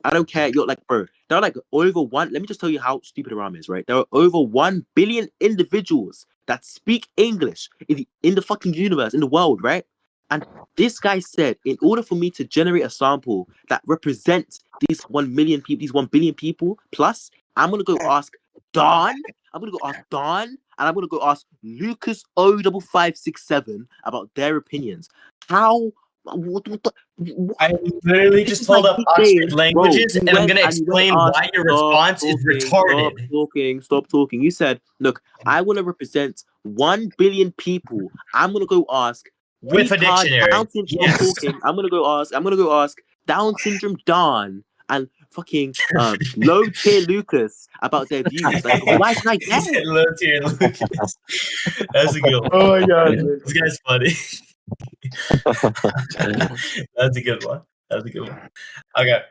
I don't care. You're like, bro, there are like over one. Let me just tell you how stupid Haram is, right? There are over 1 billion individuals that speak English in the fucking universe, in the world, right? And this guy said, in order for me to generate a sample that represents these 1 million people, these 1 billion people plus, I'm gonna go ask Don. I'm gonna go ask Don, and I'm gonna go ask Lucas O5567 about their opinions. How? What, I literally this just is like pulled up me Oxford saying, bro, Languages, you and I'm went gonna and you went and explain asked, why your stop response is talking, retarded. stop talking. You said, look, I want to represent 1 billion people. I'm gonna go ask With a retard dictionary. Down syndrome. Stop Yes. talking. I'm gonna go ask Down syndrome Don and fucking low tier Lucas about their views. Like, why should I He care? said low tier Lucas. That's a good one. Oh my god. This guy's funny. That's a good one. That's a good one. Okay.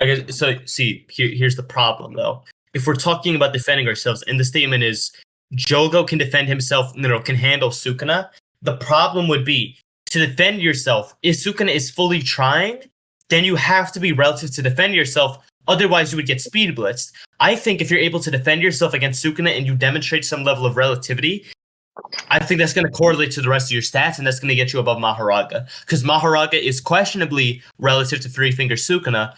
Okay. So see, here's the problem though. If we're talking about defending ourselves, and the statement is Jogo can defend himself, can handle Sukuna. The problem would be to defend yourself. If Sukuna is fully trying, then you have to be relative to defend yourself. Otherwise, you would get speed blitzed. I think if you're able to defend yourself against Sukuna and you demonstrate some level of relativity, I think that's going to correlate to the rest of your stats, and that's going to get you above Maharaga. Because Maharaga is questionably relative to Three Finger Sukuna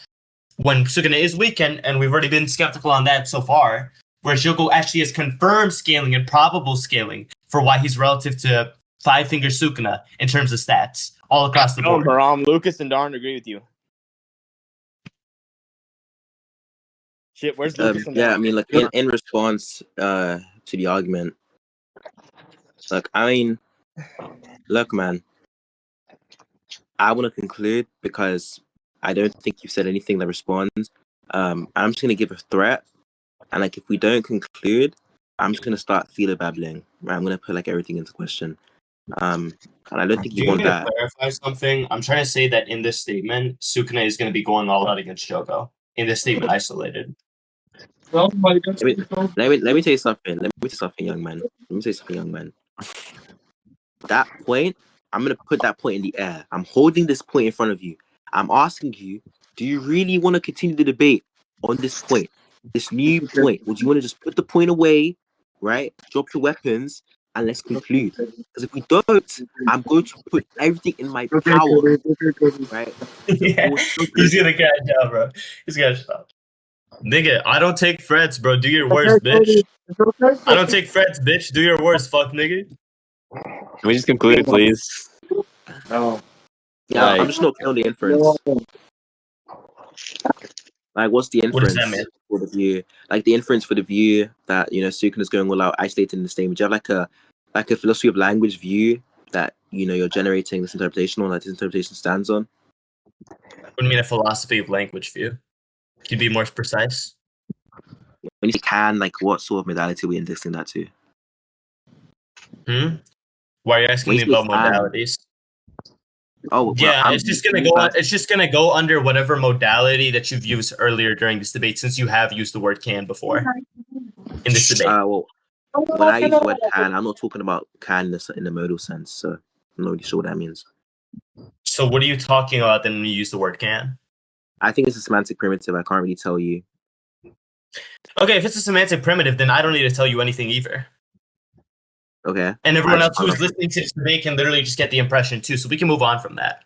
when Sukuna is weakened, and we've already been skeptical on that so far. Whereas Yoko actually has confirmed scaling and probable scaling for why he's relative to Five Finger Sukuna in terms of stats all across the No, board. Haram, Lucas and Darn agree with you. Shit, where's Lucas and Yeah, Darn? I mean, like in response to the argument, like, I mean, look, man, I want to conclude because I don't think you've said anything that responds. I'm just gonna give a threat, and like if we don't conclude, I'm just gonna start feeler babbling. Right, I'm gonna put like everything into question. And I don't think Do you you want want me to that. clarify something? I'm trying to say that in this statement, Sukuna is going to be going all out against Jogo. In this statement, isolated. Let me tell you something. Let me tell you something, young man. Let me tell you something, young man. That point, I'm gonna put that point in the air. I'm holding this point in front of you. I'm asking you, do you really want to continue the debate on this point, this new point, or do you want to just put the point away, right? Drop your weapons and let's conclude. Because if we don't, I'm going to put everything in my power, right? Yeah, he's gonna catch up, bro. He's gonna stop. Nigga, I don't take threats, bro. Do your worst, bitch. I don't take threats, bitch. Do your worst, fuck nigga. Can we just conclude, please? Yeah, Like- I'm just not killing the inference. Like, what's the What does inference that mean? for the view? Like the inference for the view that Sukuna's going all out, isolated in the statement. Do you have like a philosophy of language view that you're generating this interpretation on, that this interpretation stands on? What do you mean a philosophy of language view? Can you be more precise? When you say can, like what sort of modality are we indexing that to? Why are you asking When me you say about can, modalities? Oh, well, Yeah, I'm it's just gonna go. It's just gonna go under whatever modality that you've used earlier during this debate, since you have used the word "can" before in this debate. Well, when I use the word can, I'm not talking about can in the modal sense, so I'm not really sure what that means. So, what are you talking about then when you use the word "can"? I think it's a semantic primitive. I can't really tell you. Okay, if it's a semantic primitive, then I don't need to tell you anything either. Okay. And everyone I else who is listening to this debate can literally just get the impression too. So we can move on from that.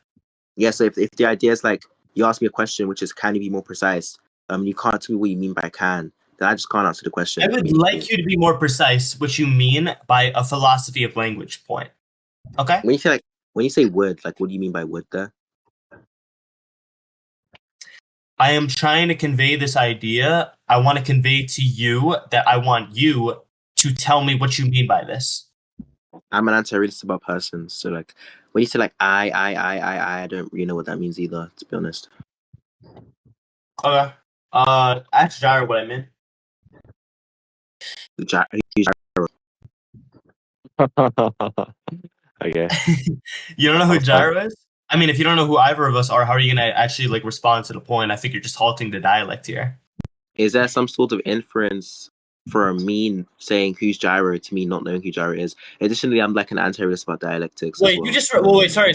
Yeah, so if the idea is like you ask me a question which is can you be more precise? You can't tell me what you mean by can, then I just can't answer the question. I would like you to be more precise what you mean by a philosophy of language point. Okay? When you say would, like what do you mean by would there? I am trying to convey this idea. I want to convey to you that I want you to tell me what you mean by this. I'm an anti-racist about persons, so like when you say like I don't really know what that means either, to be honest. Okay. Ask Jara what I meant. Okay. You don't know who Gyro is? I mean, if you don't know who either of us are, how are you gonna actually like respond to the point? I think you're just halting the dialect here. Is there some sort of inference for me saying who's gyro to me not knowing who gyro is? Additionally, I'm like an anti-racist about dialectics. Wait, as well. you just wait. Sorry.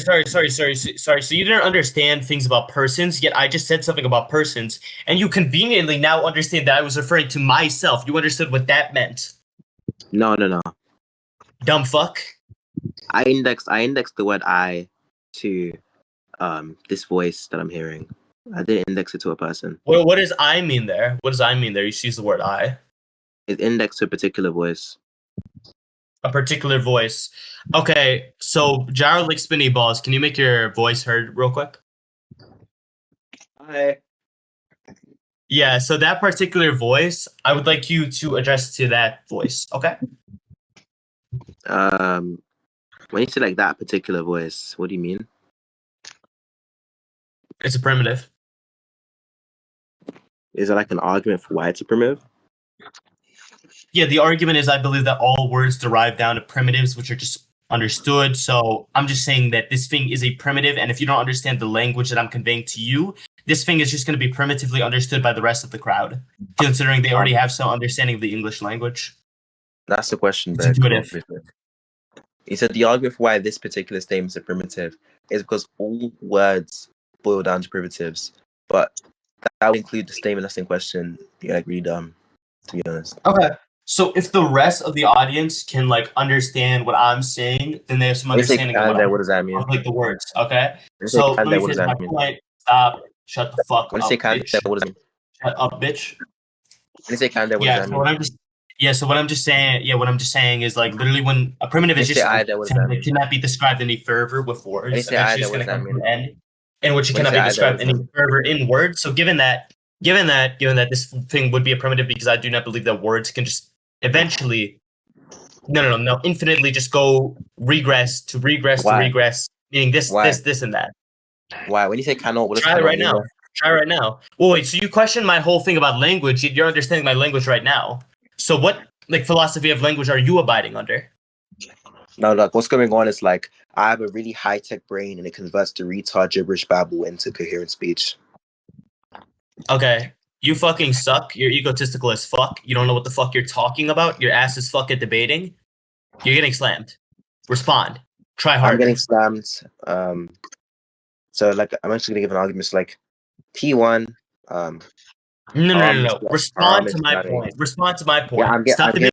So you didn't understand things about persons, yet I just said something about persons, and you conveniently now understand that I was referring to myself. You understood what that meant. No. Dumb fuck. I indexed the word I to this voice that I'm hearing. I didn't index it to a person. Well, what does I mean there? What does I mean there? You use the word I. It indexed to a particular voice. A particular voice. Okay, so Gyro like spinny balls. Can you make your voice heard real quick? Hi. Yeah, so that particular voice, I would like you to address to that voice, okay? When you say like that particular voice, what do you mean? It's a primitive. Is it like an argument for why it's a primitive? Yeah, the argument is I believe that all words derive down to primitives, which are just understood. So I'm just saying that this thing is a primitive, and if you don't understand the language that I'm conveying to you, this thing is just going to be primitively understood by the rest of the crowd, considering they already have some understanding of the English language. That's the question, It's Beck. intuitive. He said the argument for why this particular statement is a primitive is because all words boil down to primitives, but that would include the statement that's in question. Yeah, I agree, to be honest. Okay. So if the rest of the audience can like understand what I'm saying, then they have some understanding of what does that mean? of like the words. Okay. When you say So let me what does finish my that mean? point. Stop. Shut the fuck When up, you say bitch. what does that mean? Shut up, bitch. When you say what does Yeah. that So mean? what I'm just what I'm just saying. Yeah, what I'm just saying is like literally when a primitive is When you just say like, what does that mean? cannot be described any further with words. When you say Eventually, it's what going does to that come to mean? an end in which it When you cannot be say described what does any that further in words. So given that this thing would be a primitive because I do not believe that words can just eventually no, infinitely just go regress, meaning this, Why? this, and that. Why? When you say cannot, what does Try it cannot right mean? now. Try right now. Well, wait, so you question my whole thing about language, you're understanding my language right now. So what like philosophy of language are you abiding under? No, look, what's going on is like I have a really high-tech brain and it converts the retard gibberish babble into coherent speech. Okay. You fucking suck. You're egotistical as fuck. You don't know what the fuck you're talking about. Your ass is fuck at debating. You're getting slammed. Respond. Try harder. I'm getting slammed. So like I'm actually gonna give an argument. So like T1. No. Respond to my point. Respond to my point. Yeah, Stop I'm debating.